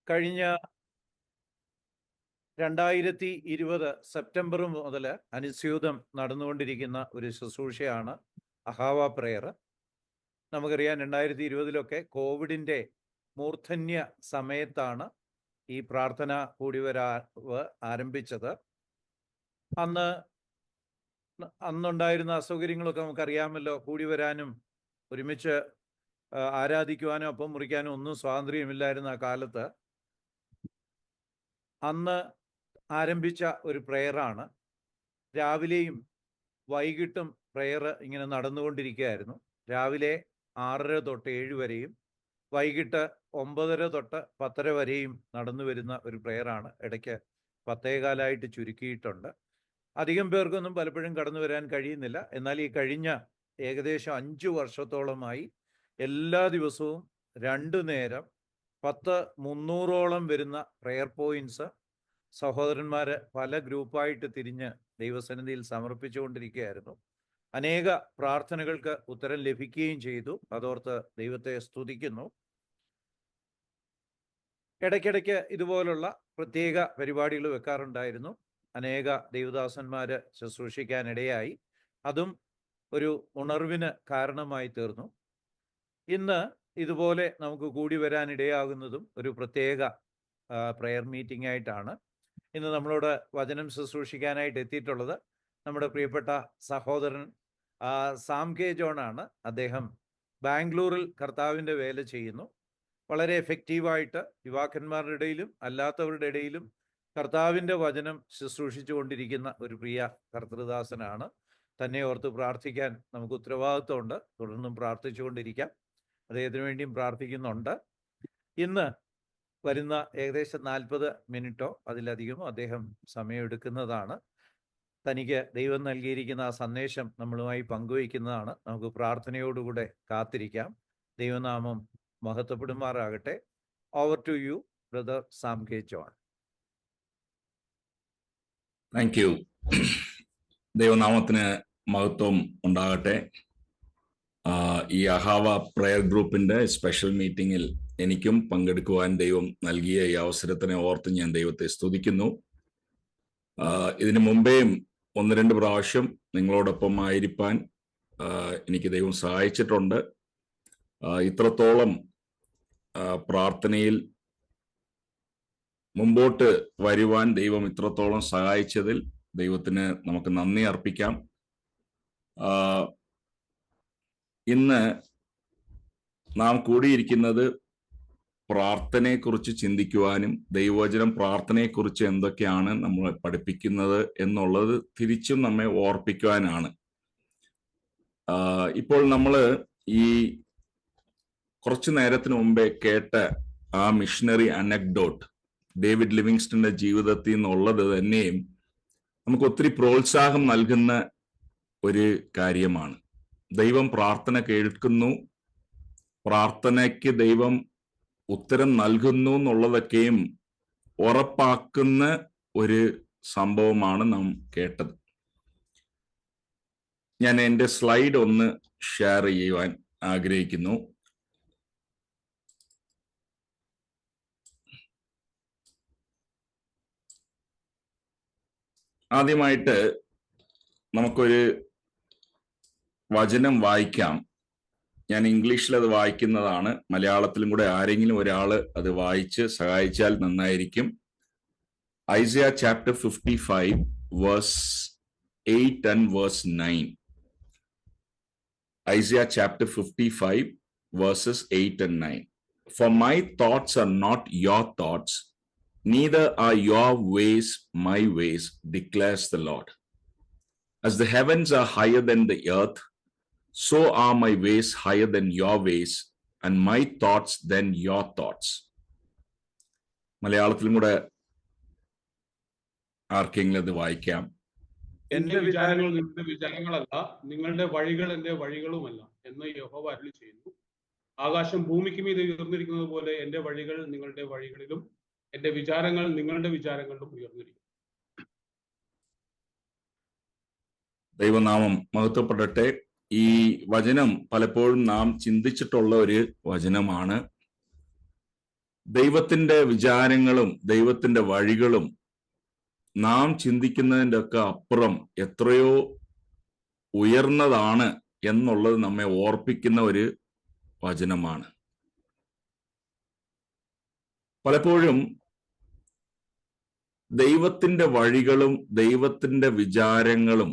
കഴിഞ്ഞ 2020 സെപ്റ്റംബർ മുതൽ അനുസ്യൂതം നടന്നുകൊണ്ടിരിക്കുന്ന ഒരു ശുശ്രൂഷയാണ് അഹാവ പ്രയർ. നമുക്കറിയാം 2020 കോവിഡിൻ്റെ മൂർധന്യ സമയത്താണ് ഈ പ്രാർത്ഥന കൂടിവരാവ് ആരംഭിച്ചത്. അന്നുണ്ടായിരുന്ന അസൗകര്യങ്ങളൊക്കെ നമുക്കറിയാമല്ലോ. കൂടി വരാനും ഒരുമിച്ച് ആരാധിക്കുവാനും അപ്പം മുറിക്കാനും ഒന്നും സ്വാതന്ത്ര്യമില്ലായിരുന്ന ആ കാലത്ത് അന്ന് ആരംഭിച്ച ഒരു പ്രയറാണ്. രാവിലെയും വൈകിട്ടും പ്രയർ ഇങ്ങനെ നടന്നുകൊണ്ടിരിക്കുകയായിരുന്നു. രാവിലെ 6:30 തൊട്ട് 7 വരെയും വൈകിട്ട് 9:30 തൊട്ട് 10:30 വരെയും നടന്നു വരുന്ന ഒരു പ്രയറാണ്. ഇടയ്ക്ക് 10:15 ചുരുക്കിയിട്ടുണ്ട്. അധികം പേർക്കൊന്നും പലപ്പോഴും കടന്നു വരാൻ കഴിയുന്നില്ല. എന്നാൽ ഈ കഴിഞ്ഞ ഏകദേശം 5 വർഷത്തോളമായി എല്ലാ ദിവസവും 2 നേരം 300ഓളം വരുന്ന പ്രയർ പോയിന്റ്സ് സഹോദരന്മാർ പല ഗ്രൂപ്പായിട്ട് തിരിഞ്ഞ് ദൈവസന്നിധിയിൽ സമർപ്പിച്ചുകൊണ്ടിരിക്കുകയായിരുന്നു. അനേക പ്രാർത്ഥനകൾക്ക് ഉത്തരം ലഭിക്കുകയും ചെയ്തു. അതോർത്ത് ദൈവത്തെ സ്തുതിക്കുന്നു. ഇടയ്ക്കിടയ്ക്ക് ഇതുപോലുള്ള പ്രത്യേക പരിപാടികൾ വെക്കാറുണ്ടായിരുന്നു. അനേക ദൈവദാസന്മാർ ശുശ്രൂഷിക്കാനിടയായി. അതും ഒരു ഉണർവിന് കാരണമായി തീർന്നു. ഇന്ന് ഇതുപോലെ നമുക്ക് കൂടി വരാനിടയാകുന്നതും ഒരു പ്രത്യേക പ്രയർ മീറ്റിംഗ് ആയിട്ടാണ്. ഇന്ന് നമ്മളോട് വചനം ശുശ്രൂഷിക്കാനായിട്ട് എത്തിയിട്ടുള്ളത് നമ്മുടെ പ്രിയപ്പെട്ട സഹോദരൻ സാം കെ ജോൺ ആണ്. അദ്ദേഹം ബാംഗ്ലൂരിൽ കർത്താവിൻ്റെ വേല ചെയ്യുന്നു. വളരെ എഫക്റ്റീവായിട്ട് യുവാക്കന്മാരുടെ ഇടയിലും അല്ലാത്തവരുടെ ഇടയിലും കർത്താവിൻ്റെ വചനം ശുശ്രൂഷിച്ചു കൊണ്ടിരിക്കുന്ന ഒരു പ്രിയ കർത്തൃദാസനാണ്. തന്നെ ഓർത്ത് പ്രാർത്ഥിക്കാൻ നമുക്ക് ഉത്തരവാദിത്വമുണ്ട്. തുടർന്നും പ്രാർത്ഥിച്ചുകൊണ്ടിരിക്കാം. അദ്ദേഹത്തിന് വേണ്ടിയും പ്രാർത്ഥിക്കുന്നുണ്ട്. ഇന്ന് വരുന്ന ഏകദേശം 40 മിനിറ്റോ അതിലധികമോ അദ്ദേഹം സമയമെടുക്കുന്നതാണ്. തനിക്ക് ദൈവം നൽകിയിരിക്കുന്ന ആ സന്ദേശം നമ്മളുമായി പങ്കുവയ്ക്കുന്നതാണ്. നമുക്ക് പ്രാർത്ഥനയോടുകൂടെ കാത്തിരിക്കാം. ദൈവനാമം മഹത്വപ്പെടുമാറാകട്ടെ. Over to you brother Sam K John. Thank you. ദൈവനാമത്തിന് മഹത്വം ഉണ്ടാകട്ടെ. ഈ അഹാവ പ്രയർ ഗ്രൂപ്പിന്റെ സ്പെഷ്യൽ മീറ്റിംഗിൽ എനിക്കും പങ്കെടുക്കുവാൻ ദൈവം നൽകിയ ഈ അവസരത്തിനെ ഓർത്ത് ഞാൻ ദൈവത്തെ സ്തുതിക്കുന്നു. ഇതിനു മുമ്പേയും 1-2 പ്രാവശ്യം നിങ്ങളോടൊപ്പം ആയിരിക്കാൻ എനിക്ക് ദൈവം സഹായിച്ചിട്ടുണ്ട്. ഇത്രത്തോളം പ്രാർത്ഥനയിൽ മുമ്പോട്ട് വരുവാൻ ദൈവം ഇത്രത്തോളം സഹായിച്ചതിൽ ദൈവത്തിന് നമുക്ക് നന്ദി അർപ്പിക്കാം. ഇന്ന് നാം കൂടിയിരിക്കുന്നത് പ്രാർത്ഥനയെക്കുറിച്ച് ചിന്തിക്കുവാനും ദൈവവചനം പ്രാർത്ഥനയെക്കുറിച്ച് എന്തൊക്കെയാണ് നമ്മളെ പഠിപ്പിക്കുന്നത് എന്നുള്ളത് തിരിച്ചും നമ്മെ ഓർപ്പിക്കുവാനാണ്. ഇപ്പോൾ നമ്മൾ ഈ കുറച്ചു നേരത്തിന് മുമ്പേ കേട്ട ആ മിഷണറി അനക്ഡോട്ട് ഡേവിഡ് ലിവിങ്സ്റ്റന്റെ ജീവിതത്തിൽ നിന്നുള്ളത് തന്നെയും നമുക്ക് ഒത്തിരി പ്രോത്സാഹം നൽകുന്ന ഒരു കാര്യമാണ്. ദൈവം പ്രാർത്ഥന കേൾക്കുന്നു, പ്രാർത്ഥനയ്ക്ക് ദൈവം ഉത്തരം നൽകുന്നു എന്നുള്ളതൊക്കെയും ഉറപ്പാക്കുന്ന ഒരു സംഭവമാണ് നാം കേട്ടത്. ഞാൻ എൻ്റെ സ്ലൈഡ് ഒന്ന് ഷെയർ ചെയ്യുവാൻ ആഗ്രഹിക്കുന്നു. ആദ്യമായിട്ട് നമുക്കൊരു വചനം വായിക്കാം. ഞാൻ ഇംഗ്ലീഷിൽ അത് വായിക്കുന്നതാണ്. മലയാളത്തിലും കൂടെ ആരെങ്കിലും ഒരാൾ അത് വായിച്ച് സഹായിച്ചാൽ നന്നായിരിക്കും. Isaiah chapter 55 verse 8 and verse 9. Isaiah chapter 55 verses 8 and 9. For my thoughts are not your thoughts, neither are your ways my ways, declares the Lord. As the heavens are higher than the earth, so are my ways higher than your ways, and my thoughts than your thoughts. മലയാളത്തിലും കൂടെ ആർക്കെങ്കിലും അത് വായിക്കാം. എന്റെ വിചാരങ്ങൾ നിങ്ങളുടെ വിചാരങ്ങളല്ല, നിങ്ങളുടെ വഴികൾ എന്റെ വഴികളുമല്ല എന്ന് യഹോവ അരുളി ചെയ്യുന്നു. ആകാശം ഭൂമിക്ക് മീതെ ഉയർന്നിരിക്കുന്നത് പോലെ എന്റെ വഴികൾ നിങ്ങളുടെ വഴികളിലും എന്റെ വിചാരങ്ങൾ നിങ്ങളുടെ വിചാരങ്ങളിലും ഉയർന്നിരിക്കും. ദൈവനാമം മഹത്വപ്പെടട്ടെ. ഈ വചനം പലപ്പോഴും നാം ചിന്തിച്ചിട്ടുള്ള ഒരു വചനമാണ്. ദൈവത്തിന്റെ വിചാരങ്ങളും ദൈവത്തിന്റെ വഴികളും നാം ചിന്തിക്കുന്നതിൻ്റെ ഒക്കെ അപ്പുറം എത്രയോ ഉയർന്നതാണ് എന്നുള്ളത് നമ്മെ ഓർപ്പിക്കുന്ന ഒരു വചനമാണ്. പലപ്പോഴും ദൈവത്തിന്റെ വഴികളും ദൈവത്തിന്റെ വിചാരങ്ങളും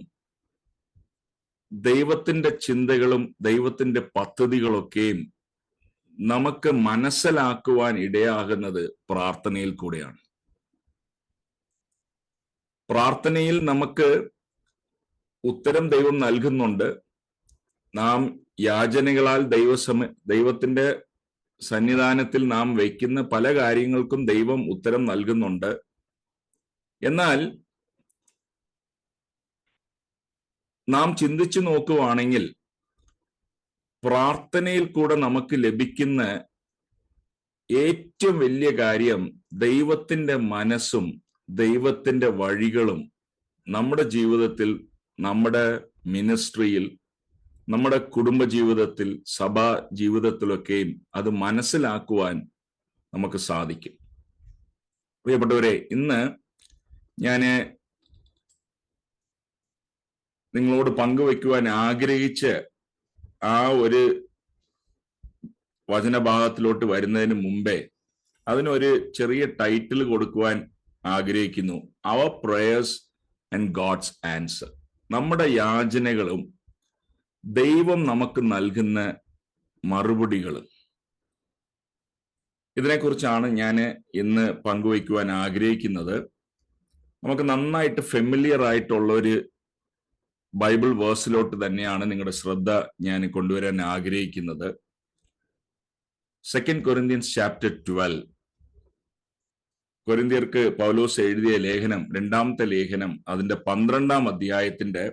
ദൈവത്തിന്റെ ചിന്തകളും ദൈവത്തിന്റെ പദ്ധതികളൊക്കെയും നമുക്ക് മനസ്സിലാക്കുവാൻ ഇടയാകുന്നത് പ്രാർത്ഥനയിൽ കൂടെയാണ്. പ്രാർത്ഥനയിൽ നമുക്ക് ഉത്തരം ദൈവം നൽകുന്നുണ്ട്. നാം യാചനകളാൽ ദൈവത്തിന്റെ സന്നിധാനത്തിൽ നാം വയ്ക്കുന്ന പല കാര്യങ്ങൾക്കും ദൈവം ഉത്തരം നൽകുന്നുണ്ട്. എന്നാൽ നാം ചിന്തിച്ചു നോക്കുവാണെങ്കിൽ പ്രാർത്ഥനയിൽ കൂടെ നമുക്ക് ലഭിക്കുന്ന ഏറ്റവും വലിയ കാര്യം ദൈവത്തിന്റെ മനസ്സും ദൈവത്തിന്റെ വഴികളും നമ്മുടെ ജീവിതത്തിൽ, നമ്മുടെ മിനിസ്ട്രിയിൽ, നമ്മുടെ കുടുംബ ജീവിതത്തിൽ, സഭാ ജീവിതത്തിലൊക്കെയും അത് മനസ്സിലാക്കുവാൻ നമുക്ക് സാധിക്കും. പ്രിയപ്പെട്ടവരെ, ഇന്ന് ഞാൻ നിങ്ങളോട് പങ്കുവയ്ക്കുവാൻ ആഗ്രഹിച്ച ആ ഒരു വചനഭാഗത്തിലോട്ട് വരുന്നതിന് മുമ്പേ അതിനൊരു ചെറിയ ടൈറ്റിൽ കൊടുക്കുവാൻ ആഗ്രഹിക്കുന്നു. അവർ പ്രേയേഴ്സ് ആൻഡ് ഗോഡ്സ് ആൻസർ. നമ്മുടെ യാചനകളും ദൈവം നമുക്ക് നൽകുന്ന മറുപടികളും. ഇതിനെക്കുറിച്ചാണ് ഞാൻ ഇന്ന് പങ്കുവയ്ക്കുവാൻ ആഗ്രഹിക്കുന്നത്. നമുക്ക് നന്നായിട്ട് ഫെമിലിയർ ആയിട്ടുള്ള ഒരു ബൈബിൾ വേഴ്സിലോട്ട് തന്നെയാണ് നിങ്ങളുടെ ശ്രദ്ധ ഞാൻ കൊണ്ടുവരാൻ ആഗ്രഹിക്കുന്നത്. 2 Corinthians chapter 12. കൊരിന്ത്യർക്ക് പൗലോസ് എഴുതിയ ലേഖനം, 2-ാമത്തെ ലേഖനം, അതിന്റെ 12-ാം അധ്യായത്തിന്റെ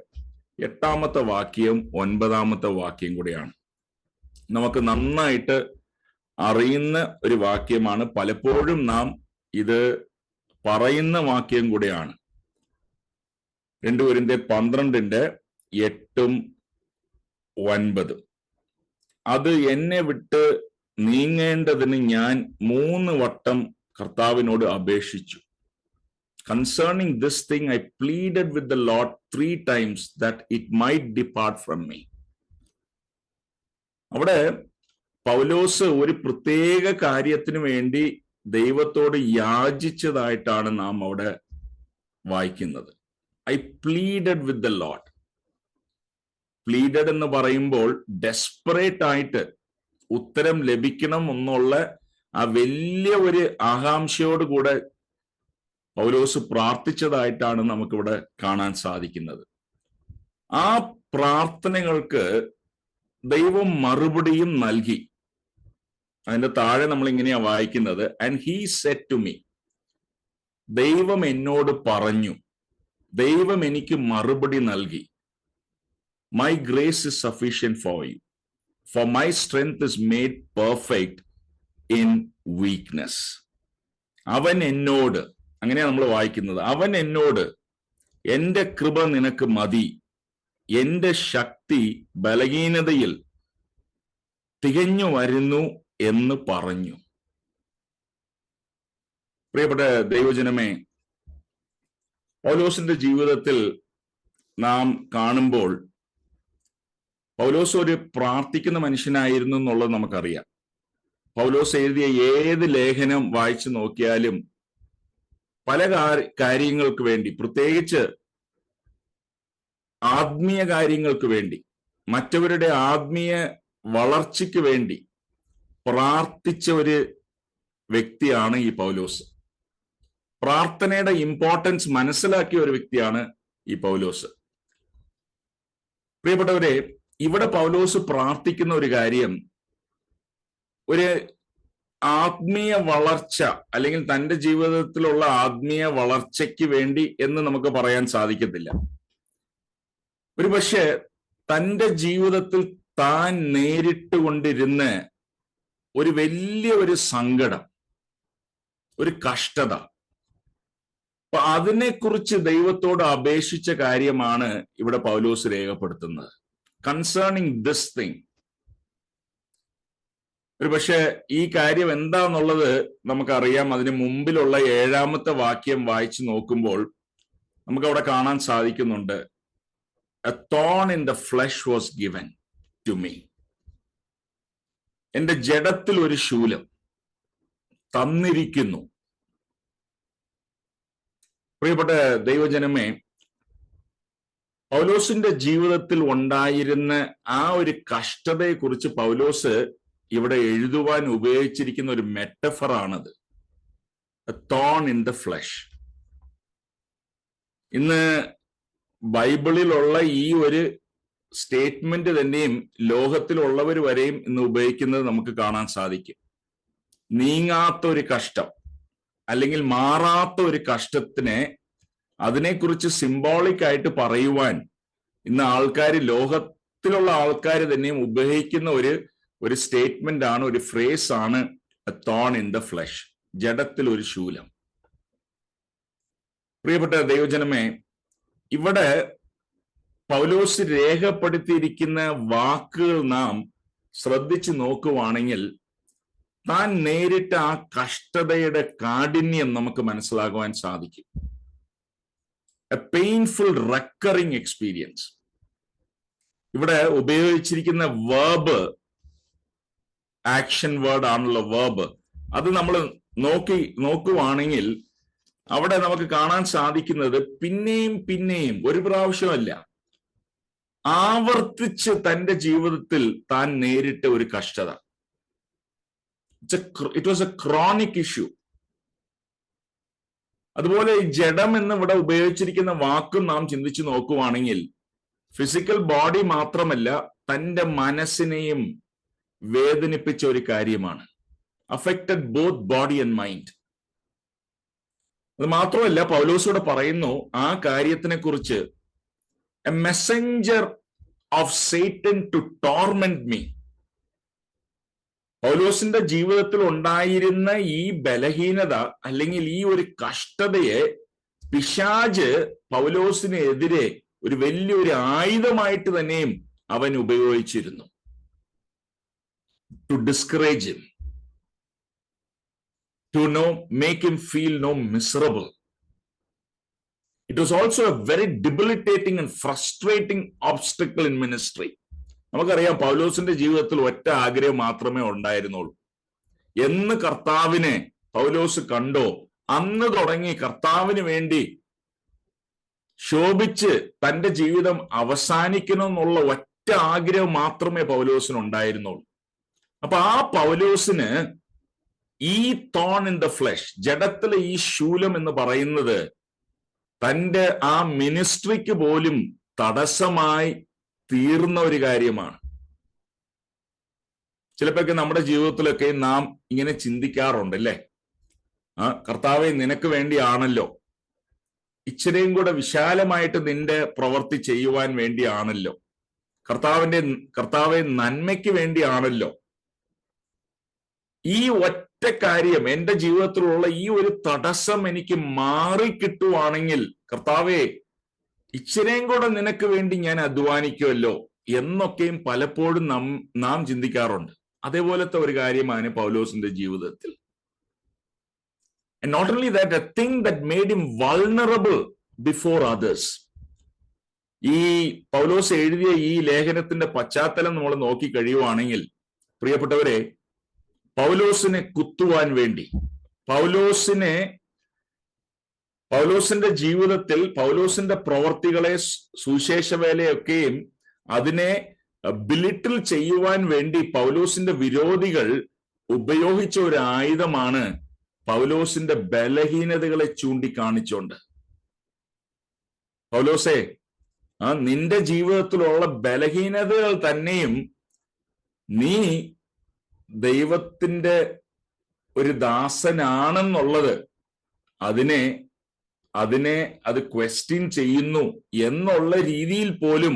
8-ാമത്തെ വാക്യം 9-ാമത്തെ വാക്യം കൂടെയാണ്. നമുക്ക് നന്നായിട്ട് അറിയുന്ന ഒരു വാക്യമാണ്. പലപ്പോഴും നാം ഇത് പറയുന്ന വാക്യം കൂടെയാണ്. 2 Corinthians 12-ന്റെ 8-ഉം 9-ഉം. അത് എന്നെ വിട്ട് നീങ്ങേണ്ടതിന് ഞാൻ 3 വട്ടം കർത്താവിനോട് അപേക്ഷിച്ചു. Concerning this thing I pleaded with the Lord 3 times that it might depart from me. അവിടെ പൗലോസ് ഒരു പ്രത്യേക കാര്യത്തിന് വേണ്ടി ദൈവത്തോട് യാചിച്ചതായിട്ടാണ് നാം അവിടെ വായിക്കുന്നത്. I pleaded with the Lord. Pleaded എന്ന് പറയുമ്പോൾ ഡെസ്പറേറ്റ് ആയിട്ട് ഉത്തരം ലഭിക്കണം എന്നുള്ള ആ വലിയ ഒരു ആകാംക്ഷയോട് കൂടെ പൗലോസ് പ്രാർത്ഥിച്ചതായിട്ടാണ് നമുക്കിവിടെ കാണാൻ സാധിക്കുന്നത്. ആ പ്രാർത്ഥനകൾക്ക് ദൈവം മറുപടിയും നൽകി. അതിന്റെ താഴെ നമ്മൾ ഇങ്ങനെയാ വായിക്കുന്നത്, and he said to me. ദൈവം എന്നോട് പറഞ്ഞു, ദൈവം എനിക്ക് മറുപടി നൽകി. My grace is sufficient for you, for my strength is made perfect in weakness. അവൻ എന്നോട്, അങ്ങനെയാ നമ്മൾ വായിക്കുന്നത്, അവൻ എന്നോട് എന്റെ കൃപ നിനക്ക് മതി, എന്റെ ശക്തി ബലഹീനതയിൽ തികഞ്ഞു വരുന്നു എന്ന് പറഞ്ഞു. പ്രിയപ്പെട്ട ദൈവജനമേ, പൗലോസിന്റെ ജീവിതത്തിൽ നാം കാണുമ്പോൾ പൗലോസ് ഒരു പ്രാർത്ഥിക്കുന്ന മനുഷ്യനായിരുന്നു എന്നുള്ളത് നമുക്കറിയാം. പൗലോസ് എഴുതിയ ഏത് ലേഖനം വായിച്ചു നോക്കിയാലും പല കാര്യങ്ങൾക്ക് വേണ്ടി, പ്രത്യേകിച്ച് ആത്മീയ കാര്യങ്ങൾക്ക് വേണ്ടി, മറ്റവരുടെ ആത്മീയ വളർച്ചയ്ക്ക് വേണ്ടി പ്രാർത്ഥിച്ച ഒരു വ്യക്തിയാണ് ഈ പൗലോസ്. പ്രാർത്ഥനയുടെ ഇമ്പോർട്ടൻസ് മനസ്സിലാക്കിയ ഒരു വ്യക്തിയാണ് ഈ പൗലോസ്. പ്രിയപ്പെട്ടവരെ, ഇവിടെ പൗലോസ് പ്രാർത്ഥിക്കുന്ന ഒരു കാര്യം, ഒരു ആത്മീയ വളർച്ച, അല്ലെങ്കിൽ തന്റെ ജീവിതത്തിലുള്ള ആത്മീയ വളർച്ചയ്ക്ക് വേണ്ടി എന്ന് നമുക്ക് പറയാൻ സാധിക്കത്തില്ല. ഒരുപക്ഷെ തന്റെ ജീവിതത്തിൽ താൻ നേരിട്ടുകൊണ്ടിരുന്ന ഒരു വലിയ ഒരു സങ്കടം, ഒരു കഷ്ടത, അപ്പൊ അതിനെക്കുറിച്ച് ദൈവത്തോട് അപേക്ഷിച്ച കാര്യമാണ് ഇവിടെ പൗലോസ് രേഖപ്പെടുത്തുന്നത്. Concerning this thing. ഒരു പക്ഷെ ഈ കാര്യം എന്താന്നുള്ളത് നമുക്കറിയാം. അതിന് മുമ്പിലുള്ള 7-ാമത്തെ വാക്യം വായിച്ചു നോക്കുമ്പോൾ നമുക്ക് അവിടെ കാണാൻ സാധിക്കുന്നുണ്ട്, a thorn in the flesh was given to me. എന്റെ ജഡത്തിൽ ഒരു ശൂലം തന്നിരിക്കുന്നു. പ്രിയപ്പെട്ട ദൈവജനമേ, പൗലോസിന്റെ ജീവിതത്തിൽ ഉണ്ടായിരുന്ന ആ ഒരു കഷ്ടതയെക്കുറിച്ച് പൗലോസ് ഇവിടെ എഴുതുവാൻ ഉപയോഗിച്ചിരിക്കുന്ന ഒരു മെറ്റഫറാണത്, a thorn in the flesh. ഇന്ന് ബൈബിളിലുള്ള ഈ ഒരു സ്റ്റേറ്റ്മെന്റ് തന്നെയും ലോകത്തിലുള്ളവർ വരെയും ഇന്ന് ഉപയോഗിക്കുന്നത് നമുക്ക് കാണാൻ സാധിക്കും. നീങ്ങാത്ത ഒരു കഷ്ടം അല്ലെങ്കിൽ മാറാത്ത ഒരു കഷ്ടത്തിനെ അതിനെക്കുറിച്ച് സിംബോളിക് ആയിട്ട് പറയുവാൻ ഇന്ന് ആൾക്കാർ, ലോകത്തിലുള്ള ആൾക്കാർ തന്നെയും ഉപയോഗിക്കുന്ന ഒരു സ്റ്റേറ്റ്മെന്റ് ആണ്, ഒരു ഫ്രേസ് ആണ് A thorn in the flush, ജഡത്തിൽ ഒരു ശൂലം. പ്രിയപ്പെട്ട ദൈവജനമേ, ഇവിടെ പൗലോസ് രേഖപ്പെടുത്തിയിരിക്കുന്ന വാക്കുകൾ നാം ശ്രദ്ധിച്ചു നോക്കുവാണെങ്കിൽ താൻ നേരിട്ട ആ കഷ്ടതയുടെ കാഠിന്യം നമുക്ക് മനസ്സിലാകുവാൻ സാധിക്കും. A painful recurring experience. ഇവിടെ ഉപയോഗിച്ചിരിക്കുന്ന വേർബ് ആക്ഷൻ വേർഡ് ആണല്ലോ, വേർബ്. അത് നമ്മൾ നോക്കുവാണെങ്കിൽ അവിടെ നമുക്ക് കാണാൻ സാധിക്കുന്നത് പിന്നെയും പിന്നെയും, ഒരു പ്രാവശ്യമല്ല, ആവർത്തിച്ച് തന്റെ ജീവിതത്തിൽ താൻ നേരിട്ട ഒരു കഷ്ടത. It was A chronic issue. അതുപോലെ ജഡം എന്ന് ഇവിടെ ഉപയോഗിച്ചിരിക്കുന്ന വാക്കും നാം ചിന്തിച്ചു നോക്കുവാണെങ്കിൽ ഫിസിക്കൽ ബോഡി മാത്രമല്ല, തന്റെ മനസ്സിനെയും വേദനിപ്പിച്ച ഒരു കാര്യമാണ്. Affected both body and mind. അത് മാത്രമല്ല, പൗലോസോട് പറയുന്നു ആ കാര്യത്തിനെ കുറിച്ച്, a messenger of Satan to torment me. പൗലോസിന്റെ ജീവിതത്തിൽ ഉണ്ടായിരുന്ന ഈ ബലഹീനത അല്ലെങ്കിൽ ഈ ഒരു കഷ്ടതയെ പിശാച് പൗലോസിനെതിരെ ഒരു വലിയൊരു ആയുധമായിട്ട് തന്നെയും അവൻ ഉപയോഗിച്ചിരുന്നു. To discourage him, to make him feel miserable. It was also a very debilitating and frustrating obstacle in ministry. നമുക്കറിയാം, പൗലോസിന്റെ ജീവിതത്തിൽ ഒറ്റ ആഗ്രഹം മാത്രമേ ഉണ്ടായിരുന്നുള്ളൂ. എന്ന് കർത്താവിനെ പൗലോസ് കണ്ടോ അന്ന് തുടങ്ങി കർത്താവിന് വേണ്ടി ശോഭിച്ച് തന്റെ ജീവിതം അവസാനിക്കണമെന്നുള്ള ഒറ്റ ആഗ്രഹം മാത്രമേ പൗലോസിന് ഉണ്ടായിരുന്നുള്ളൂ. അപ്പൊ ആ പൗലോസിന് ഈ തോൺ ഇൻ ദ ഫ്ലഷ്, ജഡത്തിലെ ഈ ശൂലം എന്ന് പറയുന്നത് തന്റെ ആ മിനിസ്ട്രിക്ക് പോലും തടസ്സമായി തീർന്ന ഒരു കാര്യമാണ്. ചിലപ്പോഴൊക്കെ നമ്മുടെ ജീവിതത്തിലൊക്കെ നാം ഇങ്ങനെ ചിന്തിക്കാറുണ്ട്, അല്ലേ? കർത്താവെ, നിനക്ക് വേണ്ടിയാണല്ലോ, ഇച്ചിരിയും കൂടെ വിശാലമായിട്ട് നിന്റെ പ്രവൃത്തി ചെയ്യുവാൻ വേണ്ടിയാണല്ലോ, കർത്താവെ നന്മയ്ക്ക് വേണ്ടിയാണല്ലോ. ഈ ഒറ്റ കാര്യം, എന്റെ ജീവിതത്തിലുള്ള ഈ ഒരു തടസ്സം എനിക്ക് മാറിക്കിട്ടുവാണെങ്കിൽ, കർത്താവെ ഇച്ചിരിയും കൂടെ നിനക്ക് വേണ്ടി ഞാൻ അധ്വാനിക്കുമല്ലോ എന്നൊക്കെയും പലപ്പോഴും നാം ചിന്തിക്കാറുണ്ട്. അതേപോലത്തെ ഒരു കാര്യമാണ് പൗലോസിന്റെ ജീവിതത്തിൽ. And not only that, a thing that made him vulnerable before others. ഈ പൗലോസ് എഴുതിയ ഈ ലേഖനത്തിന്റെ പശ്ചാത്തലം നമ്മൾ നോക്കി കഴിയുവാണെങ്കിൽ, പ്രിയപ്പെട്ടവരെ, പൗലോസിനെ കുത്തുവാൻ വേണ്ടി, പൗലോസിന്റെ ജീവിതത്തിൽ പൗലോസിന്റെ പ്രവർത്തികളെ, സുവിശേഷ വേലയൊക്കെയും അതിനെ ബിലിറ്റിൽ ചെയ്യുവാൻ വേണ്ടി പൗലോസിന്റെ വിരോധികൾ ഉപയോഗിച്ച ഒരു ആയുധമാണ് പൗലോസിന്റെ ബലഹീനതകളെ ചൂണ്ടിക്കാണിച്ചുകൊണ്ട്, പൗലോസേ, നിന്റെ ജീവിതത്തിലുള്ള ബലഹീനതകൾ തന്നെയും നീ ദൈവത്തിന്റെ ഒരു ദാസനാണെന്നുള്ളത് അത് ക്വസ്റ്റ്യൻ ചെയ്യുന്നു എന്നുള്ള രീതിയിൽ പോലും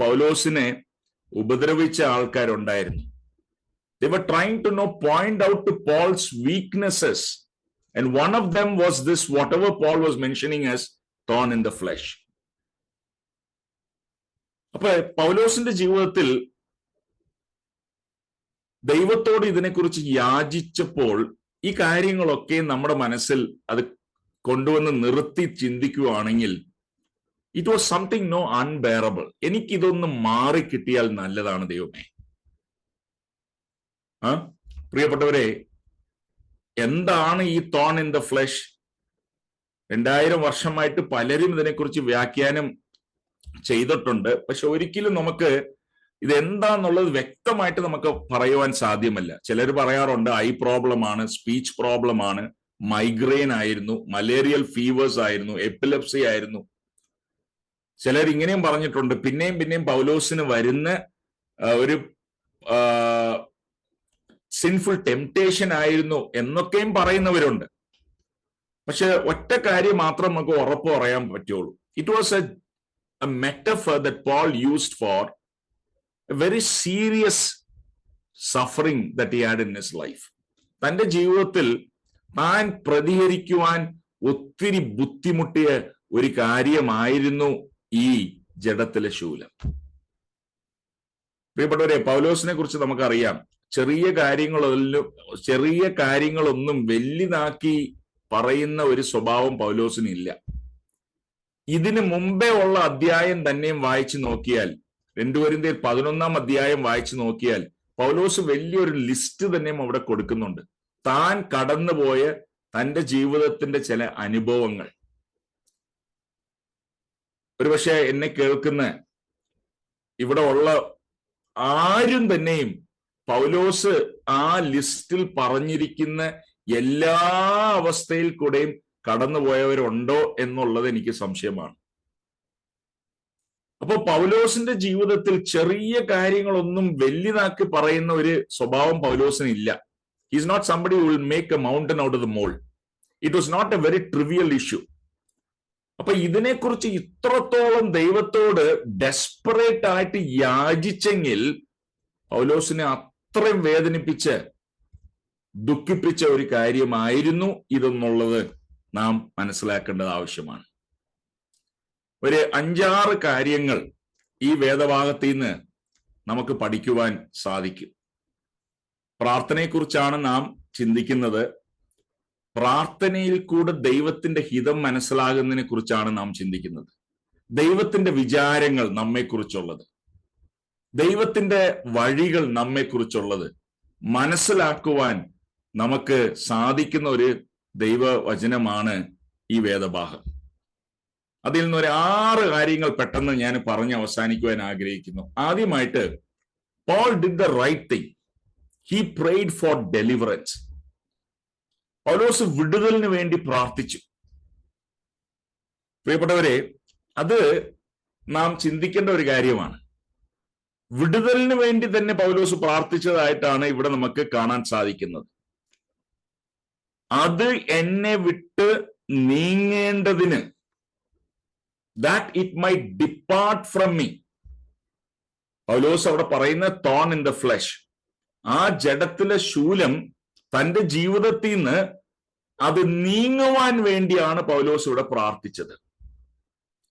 പൗലോസിനെ ഉപദ്രവിച്ച ആൾക്കാരുണ്ടായിരുന്നു. They were trying to point out to Paul's weaknesses, and one of them was this, whatever Paul was mentioning as thorn in the flesh. അപ്പൊ പൗലോസിന്റെ ജീവിതത്തിൽ ദൈവത്തോട് ഇതിനെക്കുറിച്ച് യാചിച്ചപ്പോൾ ഈ കാര്യങ്ങളൊക്കെ നമ്മുടെ മനസ്സിൽ അത് കൊണ്ടുവന്ന് നിർത്തി ചിന്തിക്കുകയാണെങ്കിൽ it was something no unbearable. എനിക്കിതൊന്ന് മാറിക്കിട്ടിയാൽ നല്ലതാണ് ദൈവമേ. പ്രിയപ്പെട്ടവരെ, എന്താണ് ഈ തോൺ ഇൻ ദ ഫ്ലഷ്? 2000 വർഷമായിട്ട് പലരും ഇതിനെക്കുറിച്ച് വ്യാഖ്യാനം ചെയ്തിട്ടുണ്ട്. പക്ഷെ ഒരിക്കലും നമുക്ക് ഇതെന്താന്നുള്ളത് വ്യക്തമായിട്ട് നമുക്ക് പറയുവാൻ സാധ്യമല്ല. ചിലർ പറയാറുണ്ട് ഐ പ്രോബ്ലം ആണ്, സ്പീച്ച് പ്രോബ്ലം ആണ്, മൈഗ്രെയിൻ ആയിരുന്നു, മലേറിയൽ ഫീവേഴ്സ് ആയിരുന്നു, എപ്പിലെപ്സി ആയിരുന്നു. ചിലർ ഇങ്ങനെയും പറഞ്ഞിട്ടുണ്ട്, പിന്നെയും പിന്നെയും പൗലോസിന് വരുന്ന ഒരു സിൻഫുൾ ടെംപ്ടേഷൻ ആയിരുന്നു എന്നൊക്കെയും പറയുന്നവരുണ്ട്. പക്ഷെ ഒറ്റ കാര്യം മാത്രം നമുക്ക് ഉറപ്പ് പറയാൻ പറ്റുള്ളൂ. It was a metaphor that Paul used for a very serious suffering that he had in his life. തന്റെ ജീവിതത്തിൽ താൻ പ്രതികരിക്കുവാൻ ഒത്തിരി ബുദ്ധിമുട്ടിയ ഒരു കാര്യമായിരുന്നു ഈ ജഡത്തിലെ ശൂലം. പ്രിയപ്പെട്ടവരെ, പൗലോസിനെ കുറിച്ച് നമുക്കറിയാം, ചെറിയ കാര്യങ്ങളൊന്നും വലുതാക്കി പറയുന്ന ഒരു സ്വഭാവം പൗലോസിന് ഇല്ല. ഇതിന് മുമ്പേ ഉള്ള അധ്യായം തന്നെയും വായിച്ചു നോക്കിയാൽ, 2 കൊരിന്ത്യർ 11 അധ്യായം വായിച്ചു നോക്കിയാൽ പൗലോസ് വലിയൊരു ലിസ്റ്റ് തന്നെയും അവിടെ കൊടുക്കുന്നുണ്ട്. താൻ കടന്നുപോയ തന്റെ ജീവിതത്തിന്റെ ചില അനുഭവങ്ങൾ. ഒരുപക്ഷെ എന്നെ കേൾക്കുന്ന ഇവിടെ ഉള്ള ആരും തന്നെയും പൗലോസ് ആ ലിസ്റ്റിൽ പറഞ്ഞിരിക്കുന്ന എല്ലാ അവസ്ഥയിൽ കൂടെയും കടന്നുപോയവരുണ്ടോ എന്നുള്ളത് എനിക്ക് സംശയമാണ്. അപ്പൊ പൗലോസിന്റെ ജീവിതത്തിൽ ചെറിയ കാര്യങ്ങളൊന്നും വലുതാക്കി പറയുന്ന ഒരു സ്വഭാവം പൗലോസിന് ഇല്ല. He is not somebody who will make a mountain out of the mole. It was not a very trivial issue. അപ്പൊ ഇതിനെക്കുറിച്ച് ഇത്രത്തോളം ദൈവത്തോട് ഡെസ്പറേറ്റ് ആയിട്ട് യാചിച്ചെങ്കിൽ പൗലോസിനെ അത്രയും വേദനിപ്പിച്ച് ദുഃഖിപ്പിച്ച ഒരു കാര്യമായിരുന്നു ഇതെന്നുള്ളത് നാം മനസ്സിലാക്കേണ്ടത് ആവശ്യമാണ്. ഒരു 5-6 കാര്യങ്ങൾ ഈ വേദഭാഗത്തിൽ നിന്ന് നമുക്ക് പഠിക്കുവാൻ സാധിക്കും. പ്രാർത്ഥനയെക്കുറിച്ചാണ് നാം ചിന്തിക്കുന്നത്. പ്രാർത്ഥനയിൽ കൂടെ ദൈവത്തിന്റെ ഹിതം മനസ്സിലാകുന്നതിനെ കുറിച്ചാണ് നാം ചിന്തിക്കുന്നത്. ദൈവത്തിന്റെ വിചാരങ്ങൾ നമ്മെക്കുറിച്ചുള്ളത്, ദൈവത്തിന്റെ വഴികൾ നമ്മെക്കുറിച്ചുള്ളത് മനസ്സിലാക്കുവാൻ നമുക്ക് സാധിക്കുന്ന ഒരു ദൈവവചനമാണ് ഈ വേദഭാഗം. അതിൽ നിന്ന് ഒരു 6 കാര്യങ്ങൾ പെട്ടെന്ന് ഞാൻ പറഞ്ഞ് അവസാനിക്കുവാൻ ആഗ്രഹിക്കുന്നു. ആദ്യമായിട്ട്, Paul did the right thing. He prayed for deliverance. Paulose വിടുതലിന് വേണ്ടി പ്രാർത്ഥിച്ചു. പ്രിയപ്പെട്ടവരെ, അത് നാം ചിന്തിക്കേണ്ട ഒരു കാര്യമാണ്. വിടുതലിന് വേണ്ടി തന്നെ പൗലോസ് പ്രാർത്ഥിച്ചതായിട്ടാണ് ഇവിടെ നമുക്ക് കാണാൻ സാധിക്കുന്നത്. അത് എന്നെ വിട്ട് നീങ്ങേണ്ടതിന്, that it might depart from me. പൗലോസ് അവിടെ പറയുന്ന തോൺ ഇൻ ദ ഫ്ലഷ്, ആ ജഡത്തിലെ ശൂലം തന്റെ ജീവിതത്തിൽ നിന്ന് അത് നീങ്ങുവാൻ വേണ്ടിയാണ് പൗലോസ് ഇവിടെ പ്രാർത്ഥിച്ചത്.